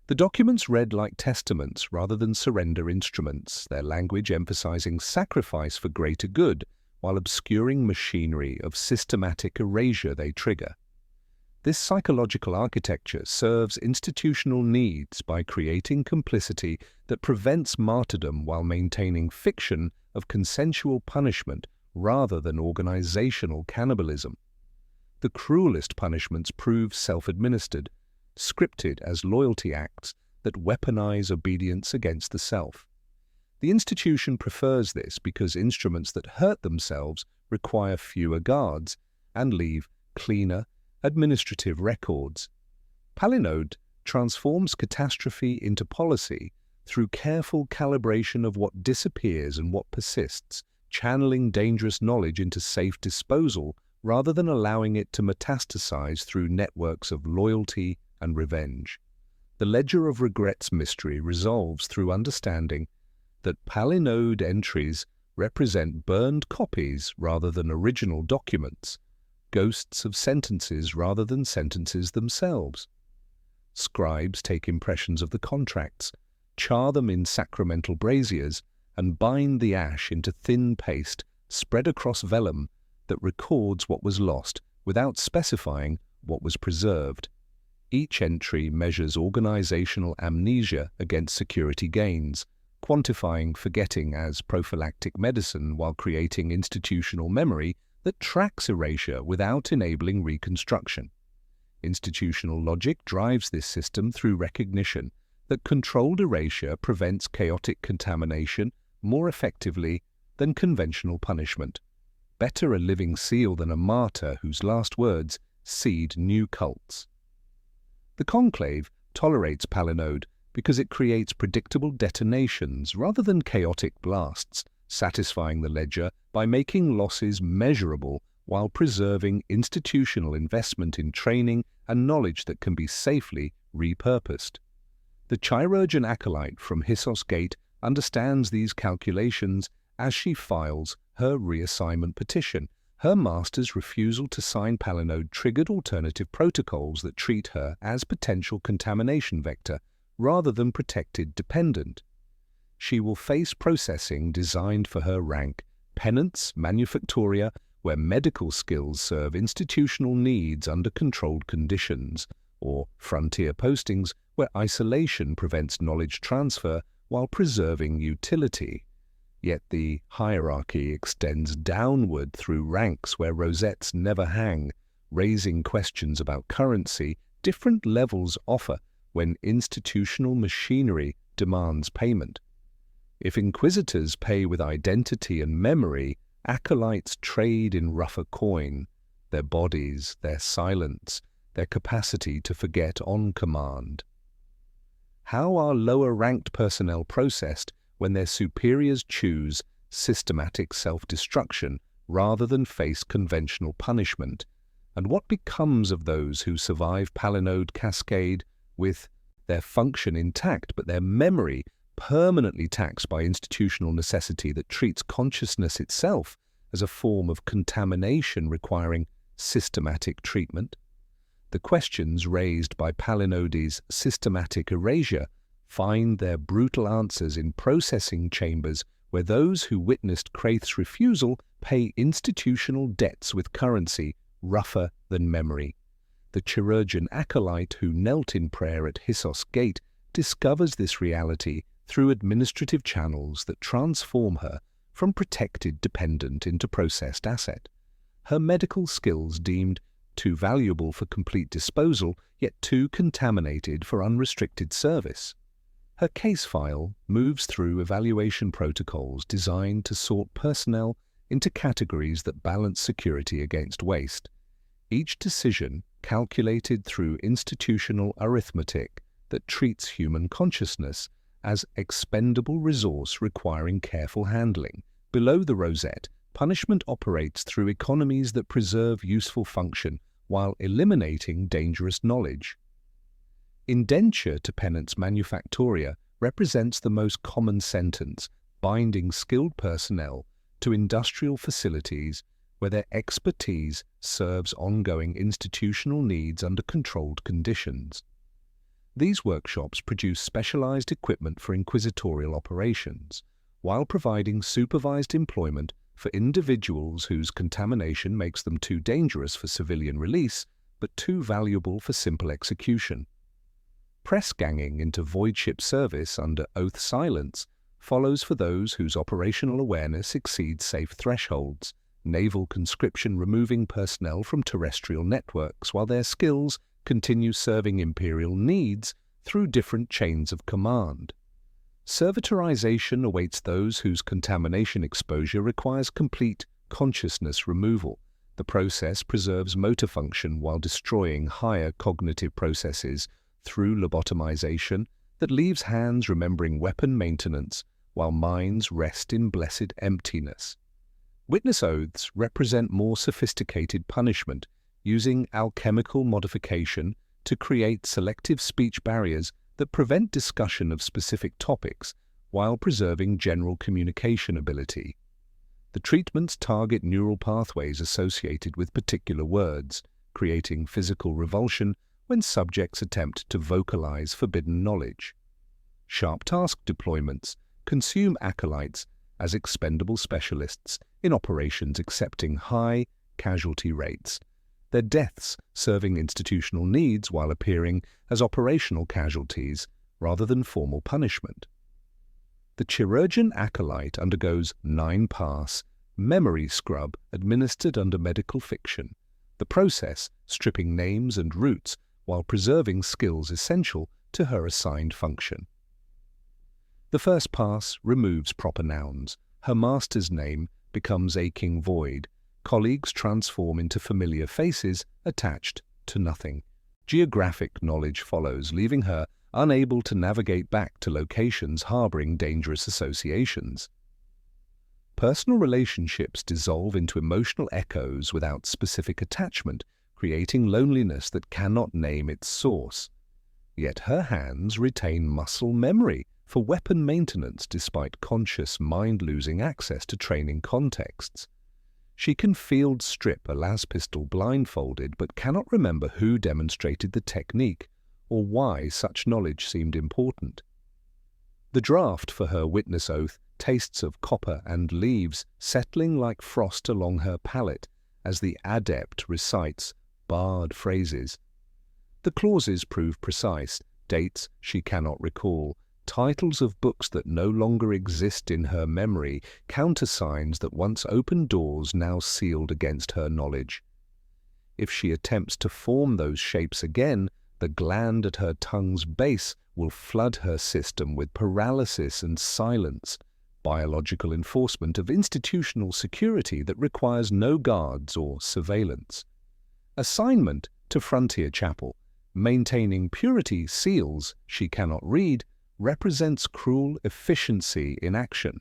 The documents read like testaments rather than surrender instruments, their language emphasizing sacrifice for greater good while obscuring machinery of systematic erasure they trigger. This psychological architecture serves institutional needs by creating complicity that prevents martyrdom while maintaining fiction of consensual punishment rather than organizational cannibalism. The cruelest punishments prove self-administered, scripted as loyalty acts that weaponize obedience against the self. The institution prefers this because instruments that hurt themselves require fewer guards and leave cleaner, administrative records. Palinode transforms catastrophe into policy through careful calibration of what disappears and what persists, channeling dangerous knowledge into safe disposal rather than allowing it to metastasize through networks of loyalty and revenge. The ledger of regrets mystery resolves through understanding that palinode entries represent burned copies rather than original documents, ghosts of sentences rather than sentences themselves. Scribes take impressions of the contracts, char them in sacramental braziers, and bind the ash into thin paste spread across vellum that records what was lost without specifying what was preserved. Each entry measures organizational amnesia against security gains, quantifying forgetting as prophylactic medicine while creating institutional memory that tracks erasure without enabling reconstruction. Institutional logic drives this system through recognition that controlled erasure prevents chaotic contamination more effectively than conventional punishment. Better a living seal than a martyr whose last words seed new cults. The Conclave tolerates palinode because it creates predictable detonations rather than chaotic blasts, satisfying the ledger by making losses measurable while preserving institutional investment in training and knowledge that can be safely repurposed. The chirurgeon acolyte from Hissos Gate understands these calculations as she files her reassignment petition. Her master's refusal to sign palinode triggered alternative protocols that treat her as potential contamination vector rather than protected dependent. She will face processing designed for her rank, penance manufactoria, where medical skills serve institutional needs under controlled conditions, or frontier postings where isolation prevents knowledge transfer while preserving utility. Yet the hierarchy extends downward through ranks where rosettes never hang, raising questions about currency different levels offer when institutional machinery demands payment. If inquisitors pay with identity and memory, acolytes trade in rougher coin, their bodies, their silence, their capacity to forget on command. How are lower-ranked personnel processed when their superiors choose systematic self-destruction rather than face conventional punishment? And what becomes of those who survive palinode cascade with their function intact but their memory permanently taxed by institutional necessity that treats consciousness itself as a form of contamination requiring systematic treatment? The questions raised by palinode's systematic erasure find their brutal answers in processing chambers where those who witnessed Kraith's refusal pay institutional debts with currency rougher than memory. The chirurgeon acolyte who knelt in prayer at Hissos Gate discovers this reality through administrative channels that transform her from protected dependent into processed asset. Her medical skills deemed too valuable for complete disposal, yet too contaminated for unrestricted service. Her case file moves through evaluation protocols designed to sort personnel into categories that balance security against waste. Each decision calculated through institutional arithmetic that treats human consciousness as expendable resource requiring careful handling. Below the rosette, punishment operates through economies that preserve useful function while eliminating dangerous knowledge. Indenture to penance manufactoria represents the most common sentence, binding skilled personnel to industrial facilities where their expertise serves ongoing institutional needs under controlled conditions. These workshops produce specialized equipment for inquisitorial operations, while providing supervised employment for individuals whose contamination makes them too dangerous for civilian release, but too valuable for simple execution. Press ganging into void ship service under oath silence follows for those whose operational awareness exceeds safe thresholds, naval conscription removing personnel from terrestrial networks while their skills continue serving Imperial needs through different chains of command. Servitorization awaits those whose contamination exposure requires complete consciousness removal. The process preserves motor function while destroying higher cognitive processes through lobotomization that leaves hands remembering weapon maintenance while minds rest in blessed emptiness. Witness oaths represent more sophisticated punishment, using alchemical modification to create selective speech barriers that prevent discussion of specific topics while preserving general communication ability. The treatments target neural pathways associated with particular words, creating physical revulsion when subjects attempt to vocalize forbidden knowledge. Sharp task deployments consume acolytes as expendable specialists in operations accepting high casualty rates, their deaths serving institutional needs while appearing as operational casualties rather than formal punishment. The chirurgeon acolyte undergoes 9-pass memory scrub administered under medical fiction, the process stripping names and roots while preserving skills essential to her assigned function. The first pass removes proper nouns. Her master's name becomes aching void. Colleagues transform into familiar faces attached to nothing. Geographic knowledge follows, leaving her unable to navigate back to locations harboring dangerous associations. Personal relationships dissolve into emotional echoes without specific attachment, creating loneliness that cannot name its source. Yet her hands retain muscle memory for weapon maintenance despite conscious mind losing access to training contexts. She can field strip a las pistol blindfolded but cannot remember who demonstrated the technique or why such knowledge seemed important. The draft for her witness oath tastes of copper and leaves, settling like frost along her palate as the adept recites barred phrases. The clauses prove precise, dates she cannot recall, titles of books that no longer exist in her memory, countersigns that once opened doors now sealed against her knowledge. If she attempts to form those shapes again, the gland at her tongue's base will flood her system with paralysis and silence, biological enforcement of institutional security that requires no guards or surveillance. Assignment to Frontier Chapel, maintaining purity seals she cannot read, represents cruel efficiency in action.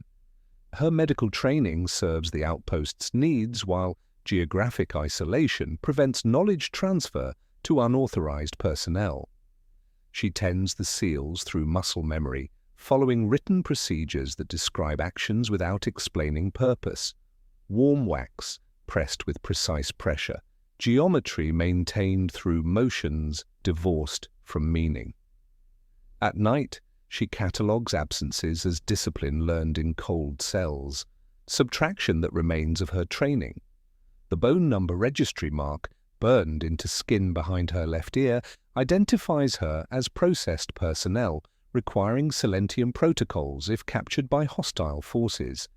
Her medical training serves the outpost's needs, while geographic isolation prevents knowledge transfer to unauthorized personnel. She tends the seals through muscle memory, following written procedures that describe actions without explaining purpose. Warm wax, pressed with precise pressure. Geometry maintained through motions divorced from meaning. At night, she catalogues absences as discipline learned in cold cells, subtraction that remains of her training. The bone number registry mark, burned into skin behind her left ear, identifies her as processed personnel, requiring Silentium protocols if captured by hostile forces.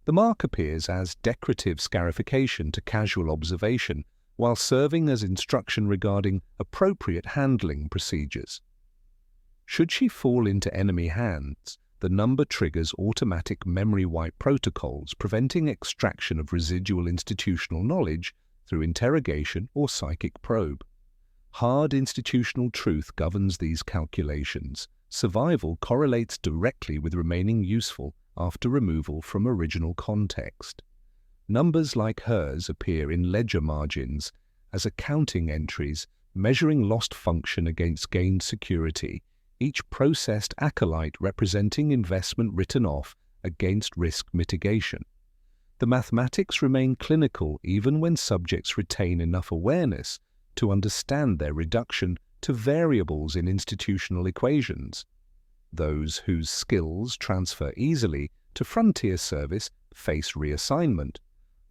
The mark appears as decorative scarification to casual observation, while serving as instruction regarding appropriate handling procedures. Should she fall into enemy hands, the number triggers automatic memory wipe protocols, preventing extraction of residual institutional knowledge through interrogation or psychic probe. Hard institutional truth governs these calculations. Survival correlates directly with remaining useful after removal from original context. Numbers like hers appear in ledger margins as accounting entries measuring lost function against gained security, each processed acolyte representing investment written off against risk mitigation. The mathematics remain clinical even when subjects retain enough awareness to understand their reduction to variables in institutional equations. Those whose skills transfer easily to frontier service face reassignment.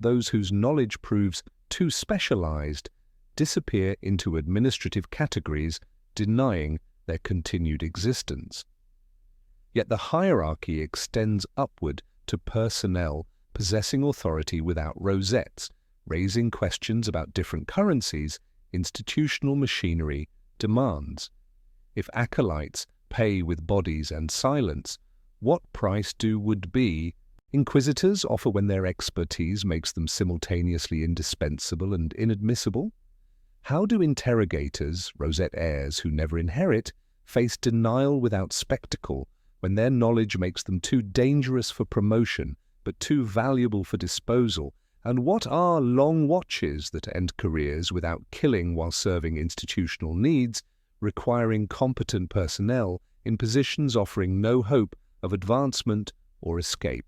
Those whose knowledge proves too specialized disappear into administrative categories, denying their continued existence. Yet the hierarchy extends upward to personnel possessing authority without rosettes, raising questions about different currencies institutional machinery demands. If acolytes pay with bodies and silence, what price due would be? Inquisitors offer when their expertise makes them simultaneously indispensable and inadmissible? How do interrogators, rosette heirs who never inherit, face denial without spectacle when their knowledge makes them too dangerous for promotion but too valuable for disposal? And what are long watches that end careers without killing while serving institutional needs, requiring competent personnel in positions offering no hope of advancement or escape?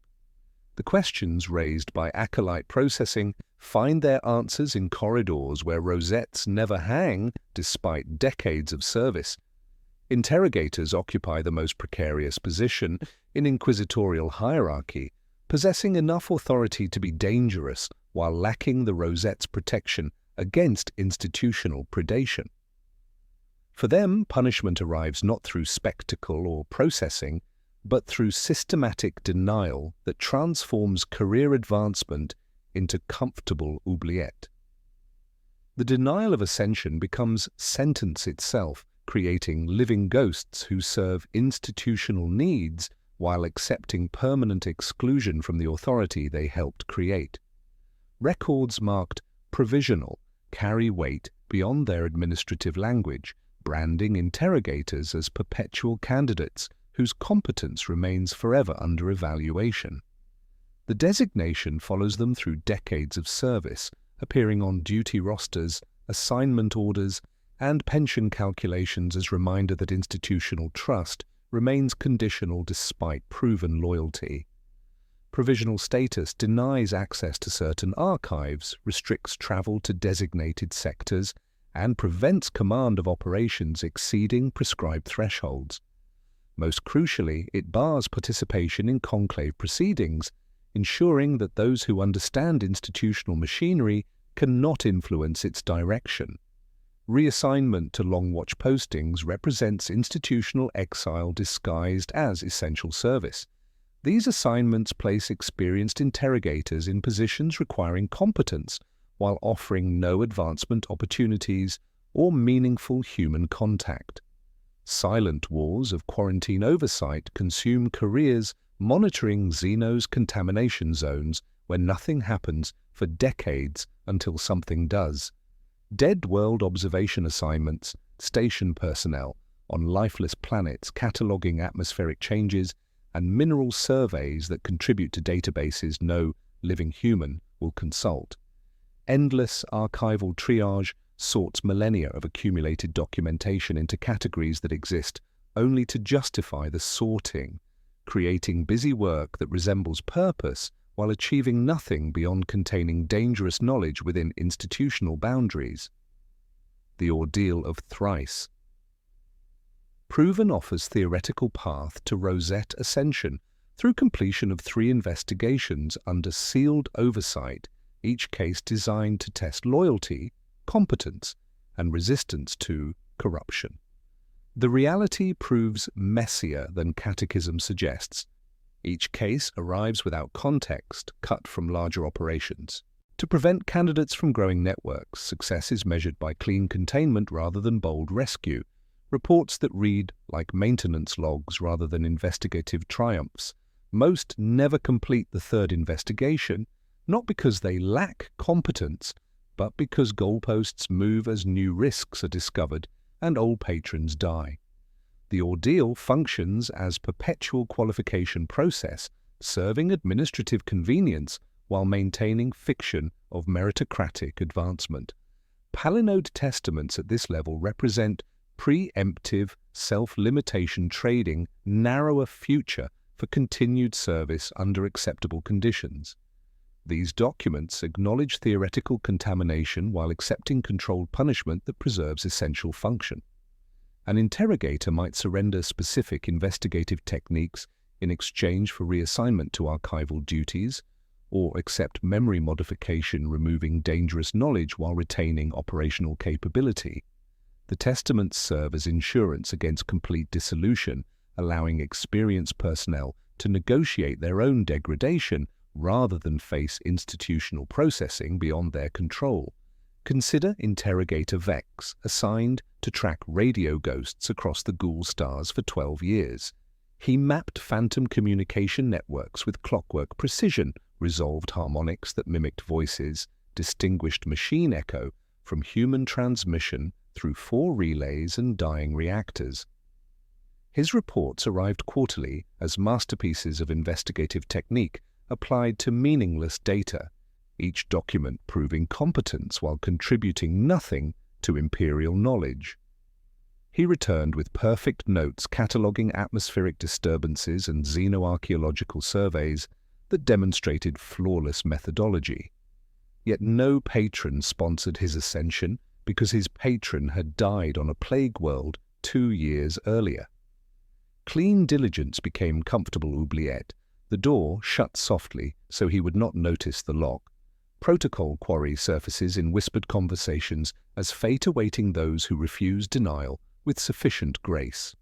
The questions raised by acolyte processing find their answers in corridors where rosettes never hang despite decades of service. Interrogators occupy the most precarious position in inquisitorial hierarchy, possessing enough authority to be dangerous while lacking the rosette's protection against institutional predation. For them, punishment arrives not through spectacle or processing, but through systematic denial that transforms career advancement into comfortable oubliette. The denial of ascension becomes sentence itself, creating living ghosts who serve institutional needs while accepting permanent exclusion from the authority they helped create. Records marked provisional carry weight beyond their administrative language, branding interrogators as perpetual candidates whose competence remains forever under evaluation. The designation follows them through decades of service, appearing on duty rosters, assignment orders, and pension calculations as reminder that institutional trust remains conditional despite proven loyalty. Provisional status denies access to certain archives, restricts travel to designated sectors, and prevents command of operations exceeding prescribed thresholds. Most crucially, it bars participation in conclave proceedings, ensuring that those who understand institutional machinery cannot influence its direction. Reassignment to long watch postings represents institutional exile disguised as essential service. These assignments place experienced interrogators in positions requiring competence while offering no advancement opportunities or meaningful human contact. Silent wars of quarantine oversight consume careers monitoring Xeno's contamination zones where nothing happens for decades until something does. Dead world observation assignments, station personnel on lifeless planets cataloging atmospheric changes, and mineral surveys that contribute to databases no living human will consult. Endless archival triage sorts millennia of accumulated documentation into categories that exist only to justify the sorting, creating busy work that resembles purpose while achieving nothing beyond containing dangerous knowledge within institutional boundaries. The ordeal of thrice. Proven offers theoretical path to Rosette ascension through completion of 3 investigations under sealed oversight, each case designed to test loyalty, competence, and resistance to corruption. The reality proves messier than Catechism suggests. Each case arrives without context, cut from larger operations. To prevent candidates from growing networks, success is measured by clean containment rather than bold rescue. Reports that read like maintenance logs rather than investigative triumphs. Most never complete the 3rd investigation, not because they lack competence, but because goalposts move as new risks are discovered and old patrons die. The ordeal functions as perpetual qualification process, serving administrative convenience while maintaining fiction of meritocratic advancement. Palinode testaments at this level represent preemptive, self-limitation trading narrow a future for continued service under acceptable conditions. These documents acknowledge theoretical contamination while accepting controlled punishment that preserves essential function. An interrogator might surrender specific investigative techniques in exchange for reassignment to archival duties, or accept memory modification removing dangerous knowledge while retaining operational capability. The testaments serve as insurance against complete dissolution, allowing experienced personnel to negotiate their own degradation rather than face institutional processing beyond their control. Consider Interrogator Vex, assigned to track radio ghosts across the Ghoul stars for 12 years. He mapped phantom communication networks with clockwork precision, resolved harmonics that mimicked voices, distinguished machine echo from human transmission through 4 relays and dying reactors. His reports arrived quarterly as masterpieces of investigative technique applied to meaningless data, each document proving competence while contributing nothing to imperial knowledge. He returned with perfect notes cataloguing atmospheric disturbances and xenoarchaeological surveys that demonstrated flawless methodology. Yet no patron sponsored his ascension because his patron had died on a plague world 2 years earlier. Clean diligence became comfortable oubliette. The door shut softly so he would not notice the lock. Protocol quarry surfaces in whispered conversations as fate awaiting those who refuse denial with sufficient grace.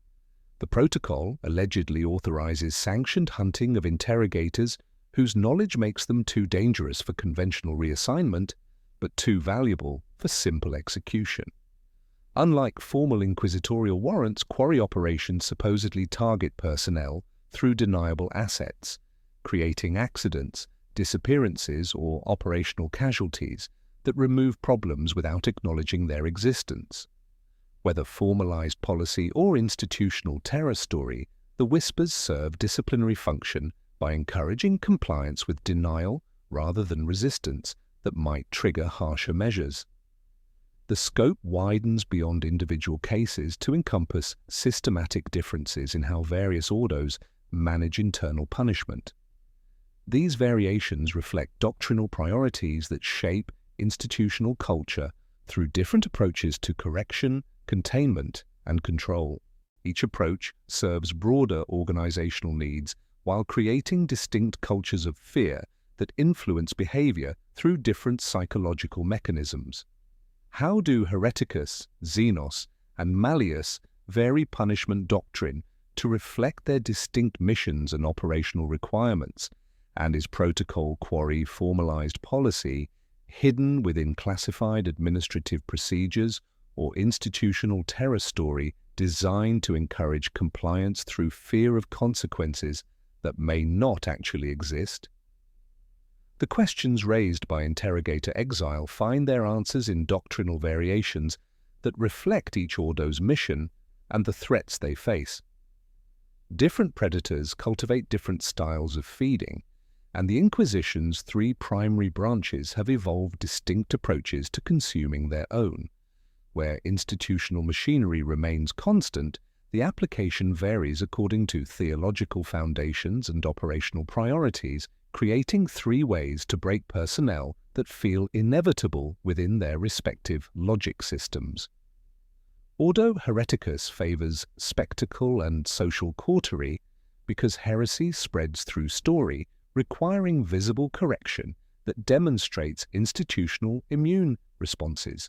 The protocol allegedly authorizes sanctioned hunting of interrogators whose knowledge makes them too dangerous for conventional reassignment, but too valuable for simple execution. Unlike formal inquisitorial warrants, quarry operations supposedly target personnel through deniable assets, creating accidents, disappearances, or operational casualties that remove problems without acknowledging their existence. Whether formalized policy or institutional terror story, the Whispers serve disciplinary function by encouraging compliance with denial rather than resistance that might trigger harsher measures. The scope widens beyond individual cases to encompass systematic differences in how various ordos manage internal punishment. These variations reflect doctrinal priorities that shape institutional culture through different approaches to correction, containment, and control. Each approach serves broader organizational needs while creating distinct cultures of fear that influence behavior through different psychological mechanisms. How do Hereticus, Xenos, and Malleus vary punishment doctrine to reflect their distinct missions and operational requirements? And is protocol quarry formalized policy hidden within classified administrative procedures or institutional terror story designed to encourage compliance through fear of consequences that may not actually exist? The questions raised by Interrogator Exile find their answers in doctrinal variations that reflect each ordo's mission and the threats they face. Different predators cultivate different styles of feeding, and the Inquisition's 3 primary branches have evolved distinct approaches to consuming their own. Where institutional machinery remains constant, the application varies according to theological foundations and operational priorities, creating 3 ways to break personnel that feel inevitable within their respective logic systems. Ordo Hereticus favors spectacle and social cautery because heresy spreads through story, requiring visible correction that demonstrates institutional immune responses.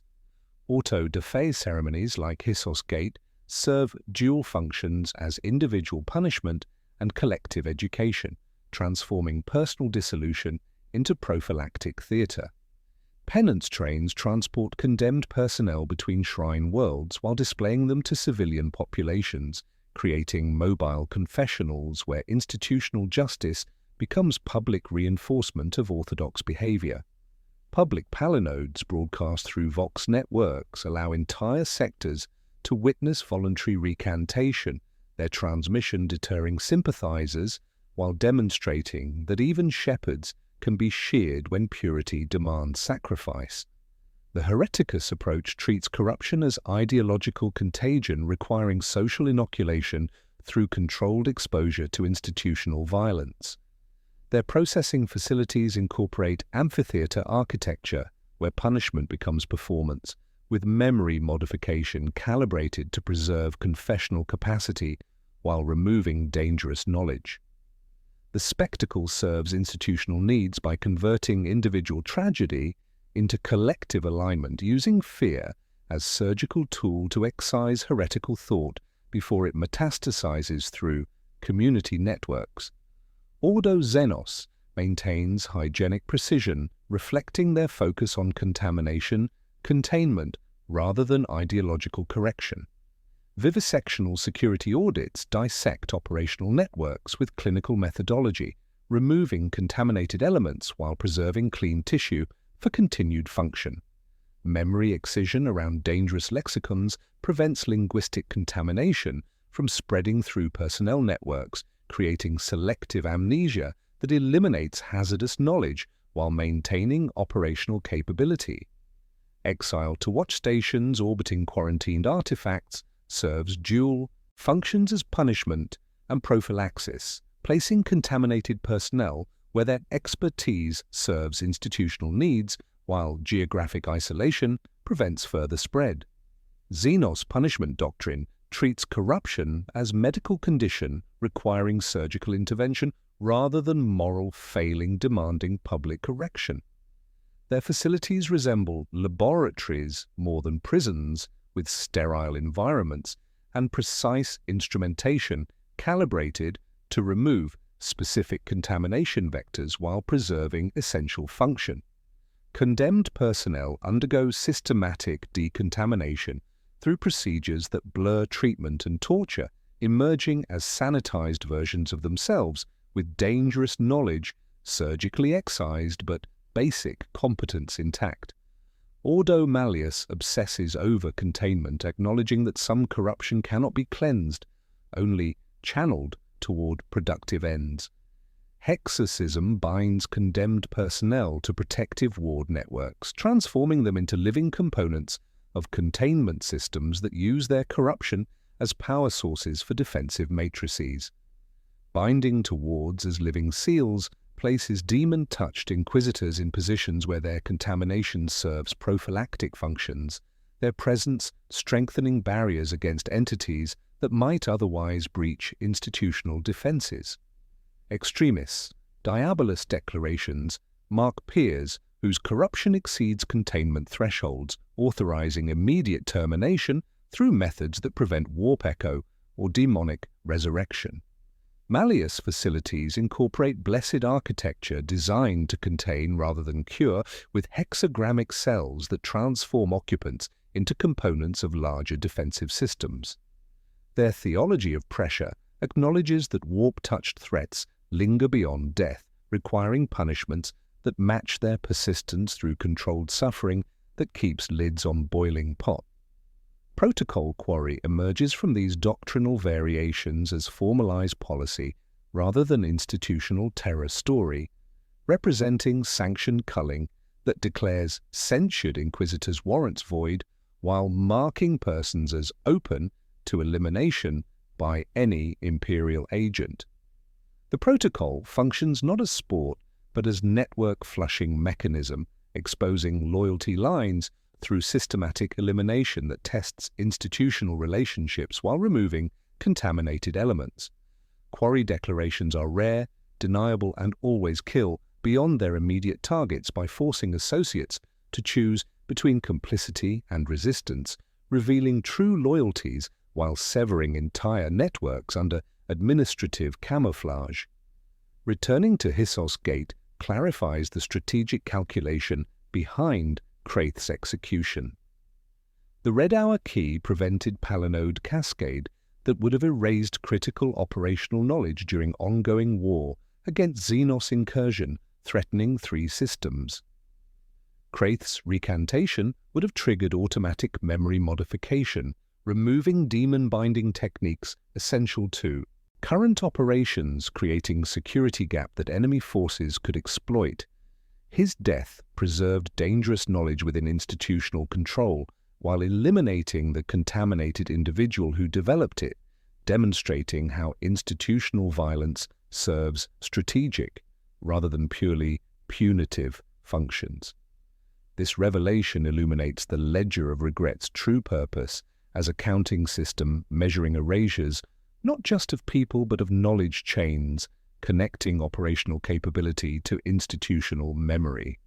Auto de fe ceremonies like Hissos Gate serve dual functions as individual punishment and collective education, transforming personal dissolution into prophylactic theatre. Penance trains transport condemned personnel between shrine worlds while displaying them to civilian populations, creating mobile confessionals where institutional justice becomes public reinforcement of orthodox behavior. Public palinodes broadcast through Vox networks allow entire sectors to witness voluntary recantation, their transmission deterring sympathizers while demonstrating that even shepherds can be sheared when purity demands sacrifice. The Hereticus approach treats corruption as ideological contagion requiring social inoculation through controlled exposure to institutional violence. Their processing facilities incorporate amphitheater architecture, where punishment becomes performance, with memory modification calibrated to preserve confessional capacity while removing dangerous knowledge. The spectacle serves institutional needs by converting individual tragedy into collective alignment, using fear as surgical tool to excise heretical thought before it metastasizes through community networks. Ordo Xenos maintains hygienic precision, reflecting their focus on contamination, containment, rather than ideological correction. Vivisectional security audits dissect operational networks with clinical methodology, removing contaminated elements while preserving clean tissue for continued function. Memory excision around dangerous lexicons prevents linguistic contamination from spreading through personnel networks, creating selective amnesia that eliminates hazardous knowledge while maintaining operational capability. Exile to watch stations orbiting quarantined artifacts serves dual functions as punishment and prophylaxis, placing contaminated personnel where their expertise serves institutional needs while geographic isolation prevents further spread. Xenos punishment doctrine treats corruption as medical condition requiring surgical intervention rather than moral failing demanding public correction. Their facilities resemble laboratories more than prisons, with sterile environments and precise instrumentation calibrated to remove specific contamination vectors while preserving essential function. Condemned personnel undergo systematic decontamination through procedures that blur treatment and torture, emerging as sanitized versions of themselves with dangerous knowledge surgically excised but basic competence intact. Ordo Malleus obsesses over containment, acknowledging that some corruption cannot be cleansed, only channeled toward productive ends. Hexorcism binds condemned personnel to protective ward networks, transforming them into living components of containment systems that use their corruption as power sources for defensive matrices. Binding to wards as living seals places demon-touched inquisitors in positions where their contamination serves prophylactic functions, their presence strengthening barriers against entities that might otherwise breach institutional defenses. Extremists, diabolus declarations mark peers whose corruption exceeds containment thresholds, authorizing immediate termination through methods that prevent warp echo or demonic resurrection. Malleus facilities incorporate blessed architecture designed to contain rather than cure, with hexagrammic cells that transform occupants into components of larger defensive systems. Their theology of pressure acknowledges that warp-touched threats linger beyond death, requiring punishments that match their persistence through controlled suffering that keeps lids on boiling pot. Protocol quarry emerges from these doctrinal variations as formalized policy rather than institutional terror story, representing sanctioned culling that declares censured inquisitors' warrants void while marking persons as open to elimination by any imperial agent. The protocol functions not as sport but as network flushing mechanism, exposing loyalty lines through systematic elimination that tests institutional relationships while removing contaminated elements. Quarry declarations are rare, deniable, and always kill beyond their immediate targets by forcing associates to choose between complicity and resistance, revealing true loyalties while severing entire networks under administrative camouflage. Returning to Hissos Gate clarifies the strategic calculation behind Kraith's execution. The Red Hour Key prevented Palinode Cascade that would have erased critical operational knowledge during ongoing war against Xenos incursion threatening 3 systems. Kraith's recantation would have triggered automatic memory modification, removing demon-binding techniques essential to current operations, creating security gap that enemy forces could exploit. His death preserved dangerous knowledge within institutional control while eliminating the contaminated individual who developed it, demonstrating how institutional violence serves strategic, rather than purely punitive, functions. This revelation illuminates the ledger of regret's true purpose as a counting system measuring erasures not just of people but of knowledge chains, connecting operational capability to institutional memory.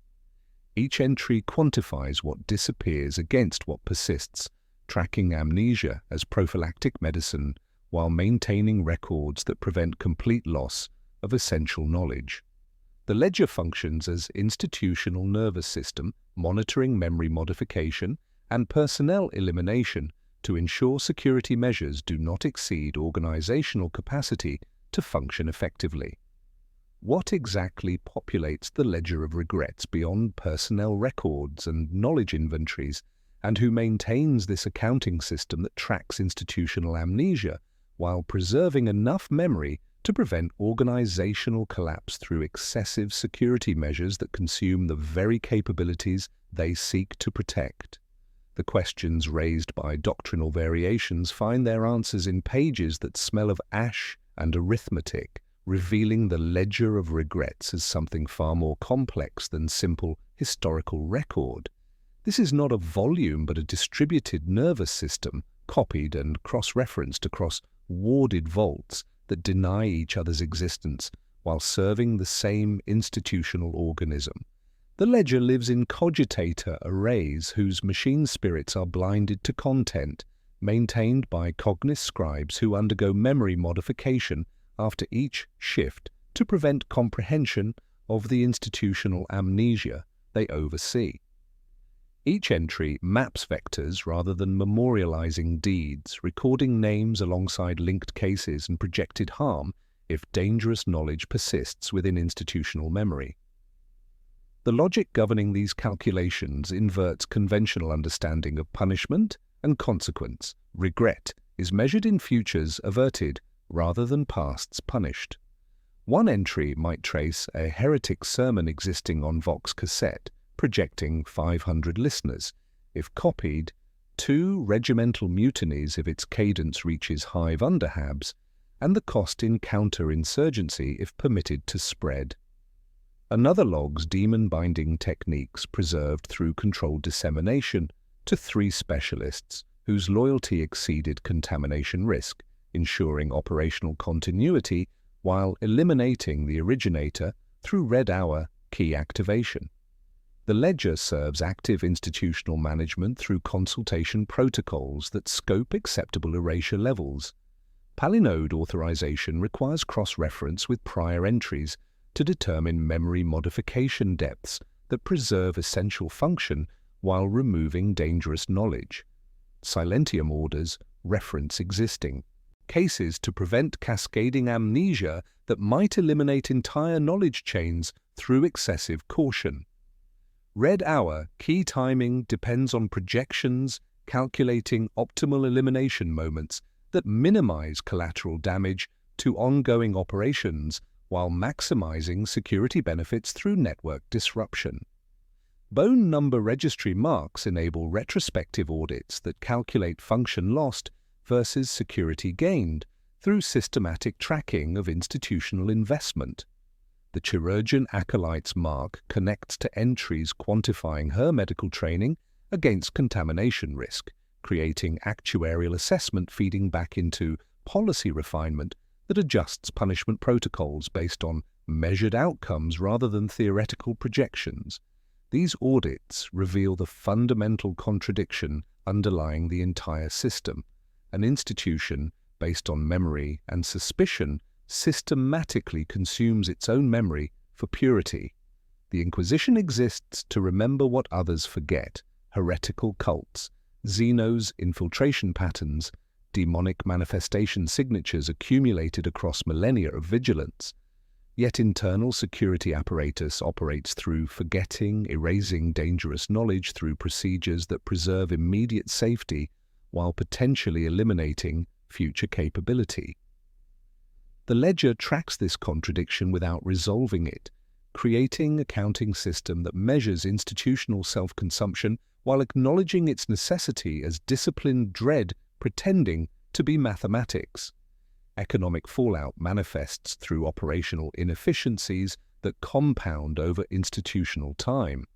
Each entry quantifies what disappears against what persists, tracking amnesia as prophylactic medicine while maintaining records that prevent complete loss of essential knowledge. The ledger functions as institutional nervous system, monitoring memory modification and personnel elimination to ensure security measures do not exceed organizational capacity to function effectively. What exactly populates the ledger of regrets beyond personnel records and knowledge inventories, and who maintains this accounting system that tracks institutional amnesia while preserving enough memory to prevent organizational collapse through excessive security measures that consume the very capabilities they seek to protect? The questions raised by doctrinal variations find their answers in pages that smell of ash and arithmetic, revealing the ledger of regrets as something far more complex than simple historical record. This is not a volume but a distributed nervous system, copied and cross-referenced across warded vaults that deny each other's existence while serving the same institutional organism. The ledger lives in cogitator arrays whose machine spirits are blinded to content, maintained by cognate scribes who undergo memory modification after each shift to prevent comprehension of the institutional amnesia they oversee. Each entry maps vectors rather than memorializing deeds, recording names alongside linked cases and projected harm if dangerous knowledge persists within institutional memory. The logic governing these calculations inverts conventional understanding of punishment and consequence. Regret is measured in futures averted rather than pasts punished. One entry might trace a heretic sermon existing on Vox cassette, projecting 500 listeners. If copied, 2 regimental mutinies if its cadence reaches hive underhabs, and the cost in counter-insurgency if permitted to spread. Another logs demon-binding techniques preserved through controlled dissemination to 3 specialists whose loyalty exceeded contamination risk, ensuring operational continuity while eliminating the originator through red hour key activation. The ledger serves active institutional management through consultation protocols that scope acceptable erasure levels. Palinode authorization requires cross-reference with prior entries to determine memory modification depths that preserve essential function while removing dangerous knowledge. Silentium orders reference existing cases to prevent cascading amnesia that might eliminate entire knowledge chains through excessive caution. Red hour key timing depends on projections, calculating optimal elimination moments that minimize collateral damage to ongoing operations while maximizing security benefits through network disruption. Bone number registry marks enable retrospective audits that calculate function lost versus security gained through systematic tracking of institutional investment. The chirurgeon acolyte's mark connects to entries quantifying her medical training against contamination risk, creating actuarial assessment feeding back into policy refinement that adjusts punishment protocols based on measured outcomes rather than theoretical projections. These audits reveal the fundamental contradiction underlying the entire system. An institution based on memory and suspicion systematically consumes its own memory for purity. The Inquisition exists to remember what others forget: heretical cults, Xenos infiltration patterns, demonic manifestation signatures accumulated across millennia of vigilance. Yet internal security apparatus operates through forgetting, erasing dangerous knowledge through procedures that preserve immediate safety while potentially eliminating future capability. The ledger tracks this contradiction without resolving it, creating a accounting system that measures institutional self-consumption while acknowledging its necessity as disciplined dread pretending to be mathematics. Economic fallout manifests through operational inefficiencies that compound over institutional time.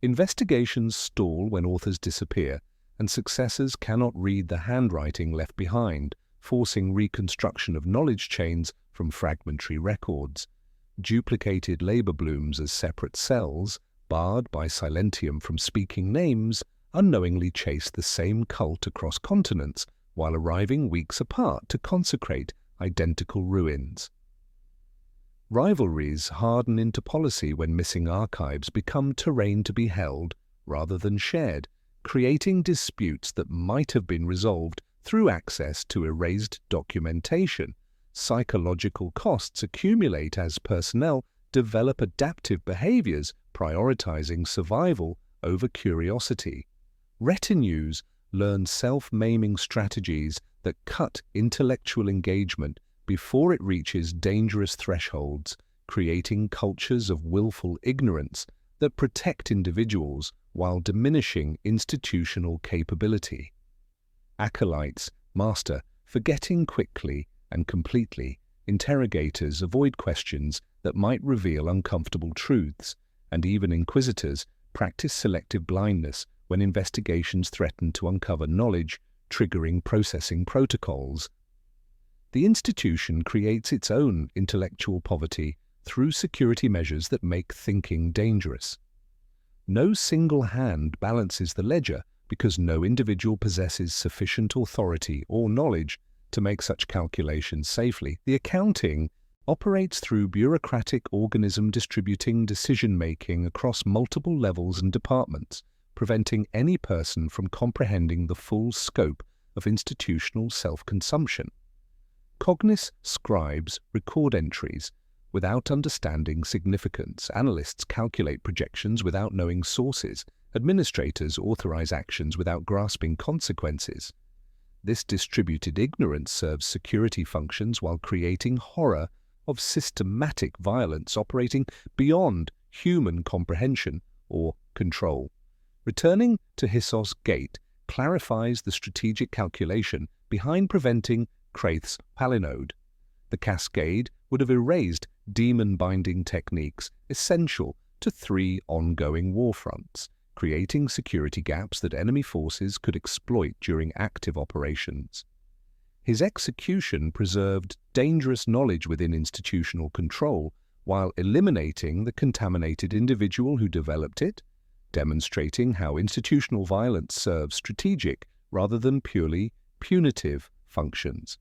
Investigations stall when authors disappear, and successors cannot read the handwriting left behind, forcing reconstruction of knowledge chains from fragmentary records. Duplicated labor blooms as separate cells, barred by silentium from speaking names, unknowingly chase the same cult across continents while arriving weeks apart to consecrate identical ruins. Rivalries harden into policy when missing archives become terrain to be held rather than shared, creating disputes that might have been resolved through access to erased documentation. Psychological costs accumulate as personnel develop adaptive behaviors, prioritizing survival over curiosity. Retinues learn self-maiming strategies that cut intellectual engagement before it reaches dangerous thresholds, creating cultures of willful ignorance that protect individuals while diminishing institutional capability. Acolytes master forgetting quickly and completely. Interrogators avoid questions that might reveal uncomfortable truths, and even inquisitors practice selective blindness when investigations threaten to uncover knowledge, triggering processing protocols. The institution creates its own intellectual poverty through security measures that make thinking dangerous. No single hand balances the ledger because no individual possesses sufficient authority or knowledge to make such calculations safely. The accounting operates through bureaucratic organism distributing decision-making across multiple levels and departments, preventing any person from comprehending the full scope of institutional self-consumption. Cognis scribes record entries without understanding significance. Analysts calculate projections without knowing sources. Administrators authorize actions without grasping consequences. This distributed ignorance serves security functions while creating horror of systematic violence operating beyond human comprehension or control. Returning to Hissos Gate clarifies the strategic calculation behind preventing Kraith's palinode. The cascade would have erased demon-binding techniques essential to 3 ongoing war fronts, creating security gaps that enemy forces could exploit during active operations. His execution preserved dangerous knowledge within institutional control while eliminating the contaminated individual who developed it, demonstrating how institutional violence serves strategic rather than purely punitive functions.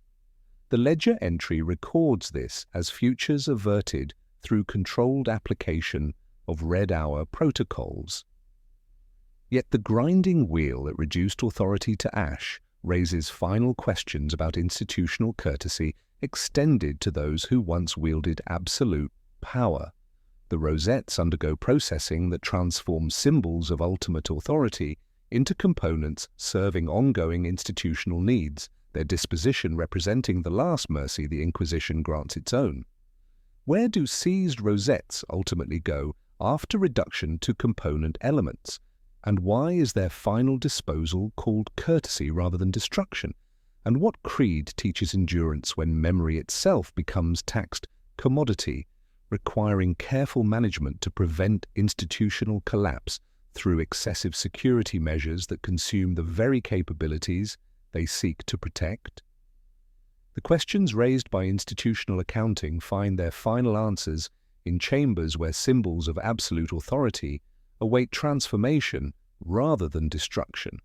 The ledger entry records this as futures averted through controlled application of red hour protocols. Yet the grinding wheel that reduced authority to ash raises final questions about institutional courtesy extended to those who once wielded absolute power. The rosettes undergo processing that transforms symbols of ultimate authority into components serving ongoing institutional needs, their disposition representing the last mercy the Inquisition grants its own. Where do seized rosettes ultimately go after reduction to component elements? And why is their final disposal called courtesy rather than destruction? And what creed teaches endurance when memory itself becomes taxed commodity, requiring careful management to prevent institutional collapse through excessive security measures that consume the very capabilities they seek to protect? The questions raised by institutional accounting find their final answers in chambers where symbols of absolute authority await transformation rather than destruction.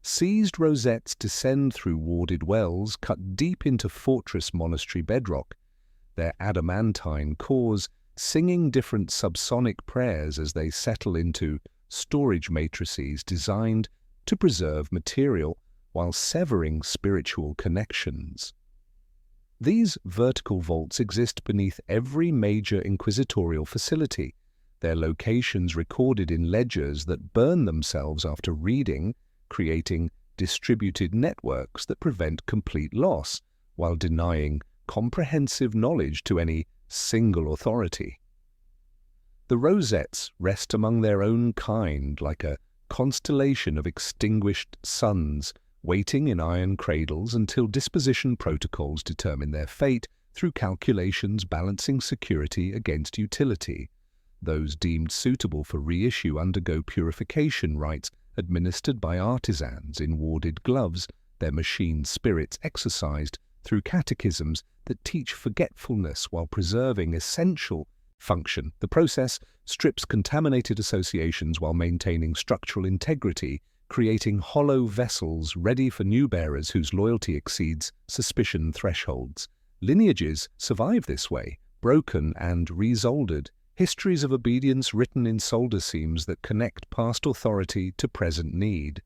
Seized rosettes descend through warded wells cut deep into fortress monastery bedrock, their adamantine cores singing different subsonic prayers as they settle into storage matrices designed to preserve material while severing spiritual connections. These vertical vaults exist beneath every major inquisitorial facility, their locations recorded in ledgers that burn themselves after reading, creating distributed networks that prevent complete loss while denying comprehensive knowledge to any single authority. The rosettes rest among their own kind like a constellation of extinguished suns, waiting in iron cradles until disposition protocols determine their fate through calculations balancing security against utility. Those deemed suitable for reissue undergo purification rites administered by artisans in warded gloves, their machine spirits exercised through catechisms that teach forgetfulness while preserving essential function. The process strips contaminated associations while maintaining structural integrity, creating hollow vessels ready for new bearers whose loyalty exceeds suspicion thresholds. Lineages survive this way, broken and resoldered, histories of obedience written in solder seams that connect past authority to present need.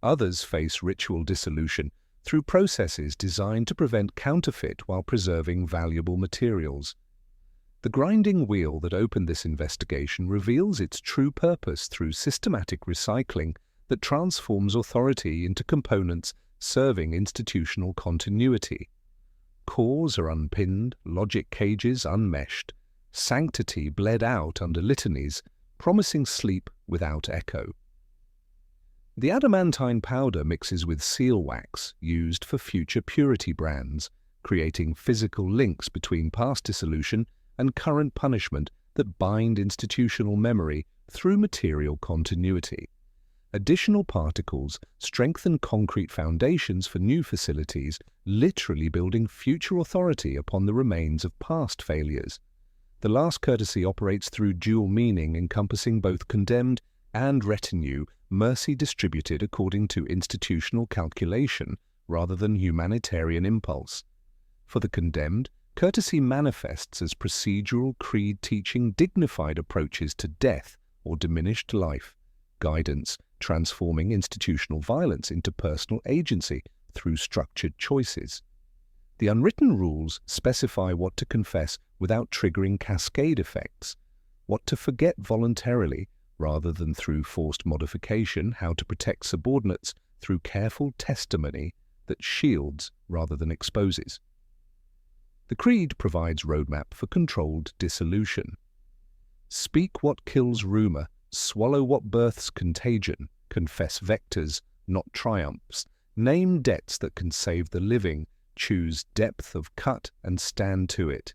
Others face ritual dissolution through processes designed to prevent counterfeit while preserving valuable materials. The grinding wheel that opened this investigation reveals its true purpose through systematic recycling that transforms authority into components serving institutional continuity. Cores are unpinned, logic cages unmeshed, sanctity bled out under litanies, promising sleep without echo. The adamantine powder mixes with seal wax used for future purity brands, creating physical links between past dissolution and current punishment that bind institutional memory through material continuity. Additional particles strengthen concrete foundations for new facilities, literally building future authority upon the remains of past failures. The last courtesy operates through dual meaning, encompassing both condemned and retinue, mercy distributed according to institutional calculation rather than humanitarian impulse. For the condemned, courtesy manifests as procedural creed teaching dignified approaches to death or diminished life, guidance transforming institutional violence into personal agency through structured choices. The unwritten rules specify what to confess without triggering cascade effects, what to forget voluntarily rather than through forced modification, how to protect subordinates through careful testimony that shields rather than exposes. The Creed provides roadmap for controlled dissolution. Speak what kills rumor, swallow what births contagion, confess vectors, not triumphs, name debts that can save the living, choose depth of cut and stand to it.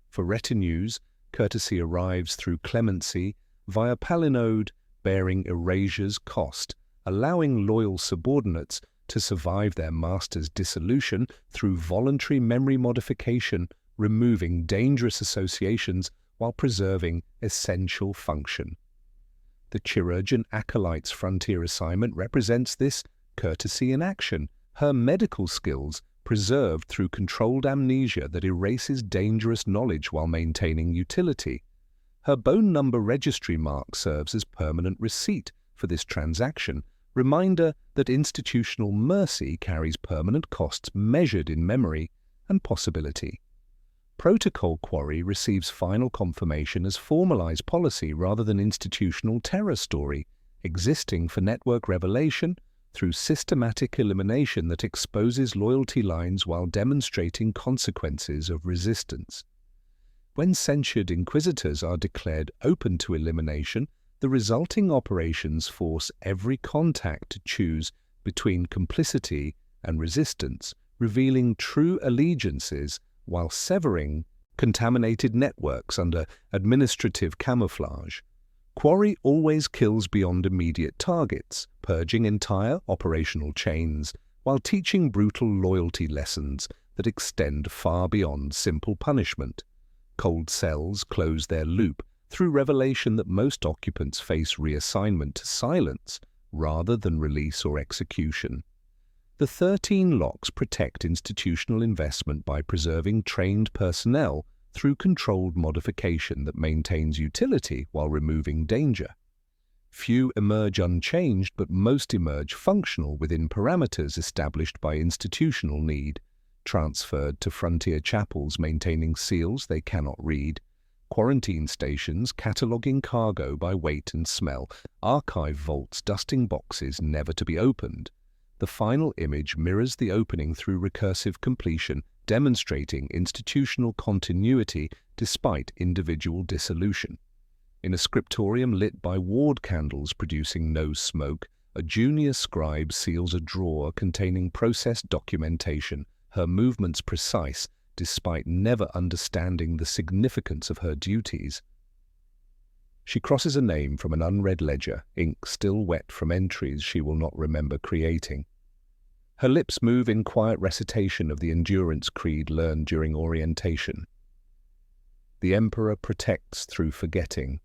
For retinues, courtesy arrives through clemency, via palinode, bearing erasure's cost, allowing loyal subordinates to survive their master's dissolution through voluntary memory modification, removing dangerous associations while preserving essential function. The Chirurgeon Acolyte's frontier assignment represents this courtesy in action, her medical skills preserved through controlled amnesia that erases dangerous knowledge while maintaining utility. Her bone number registry mark serves as permanent receipt for this transaction, reminder that institutional mercy carries permanent costs measured in memory and possibility. Protocol Quarry receives final confirmation as formalized policy rather than institutional terror story, existing for network revelation through systematic elimination that exposes loyalty lines while demonstrating consequences of resistance. When censured Inquisitors are declared open to elimination, the resulting operations force every contact to choose between complicity and resistance, revealing true allegiances while severing contaminated networks under administrative camouflage. Quarry always kills beyond immediate targets, purging entire operational chains, while teaching brutal loyalty lessons that extend far beyond simple punishment. Cold cells close their loop through revelation that most occupants face reassignment to silence rather than release or execution. The 13 locks protect institutional investment by preserving trained personnel through controlled modification that maintains utility while removing danger. Few emerge unchanged, but most emerge functional within parameters established by institutional need, transferred to frontier chapels maintaining seals they cannot read, quarantine stations cataloguing cargo by weight and smell, archive vaults dusting boxes never to be opened. The final image mirrors the opening through recursive completion, demonstrating institutional continuity despite individual dissolution. In a scriptorium lit by ward candles producing no smoke, a junior scribe seals a drawer containing processed documentation, her movements precise, despite never understanding the significance of her duties. She crosses a name from an unread ledger, ink still wet from entries she will not remember creating. Her lips move in quiet recitation of the endurance creed learned during orientation. The Emperor protects through forgetting.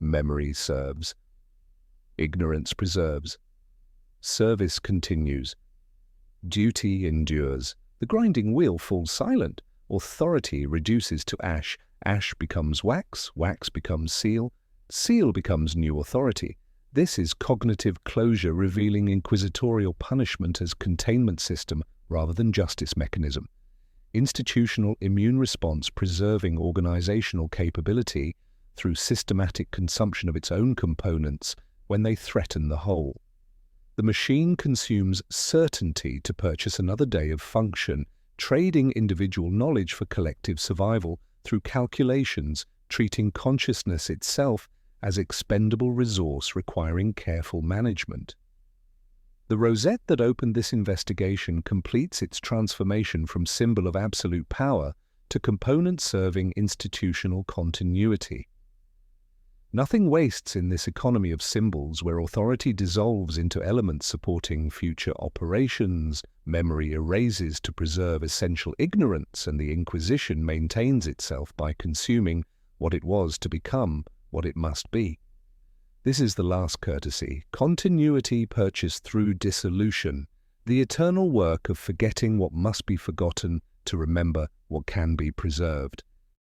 Memory serves. Ignorance preserves. Service continues. Duty endures. The grinding wheel falls silent. Authority reduces to ash. Ash becomes wax. Wax becomes seal. Seal becomes new authority. This is cognitive closure revealing inquisitorial punishment as containment system rather than justice mechanism. Institutional immune response preserving organizational capability through systematic consumption of its own components when they threaten the whole. The machine consumes certainty to purchase another day of function, trading individual knowledge for collective survival through calculations, treating consciousness itself as expendable resource requiring careful management. The rosette that opened this investigation completes its transformation from symbol of absolute power to component serving institutional continuity. Nothing wastes in this economy of symbols where authority dissolves into elements supporting future operations, memory erases to preserve essential ignorance, and the Inquisition maintains itself by consuming what it was to become what it must be. This is the last courtesy, continuity purchased through dissolution, the eternal work of forgetting what must be forgotten to remember what can be preserved.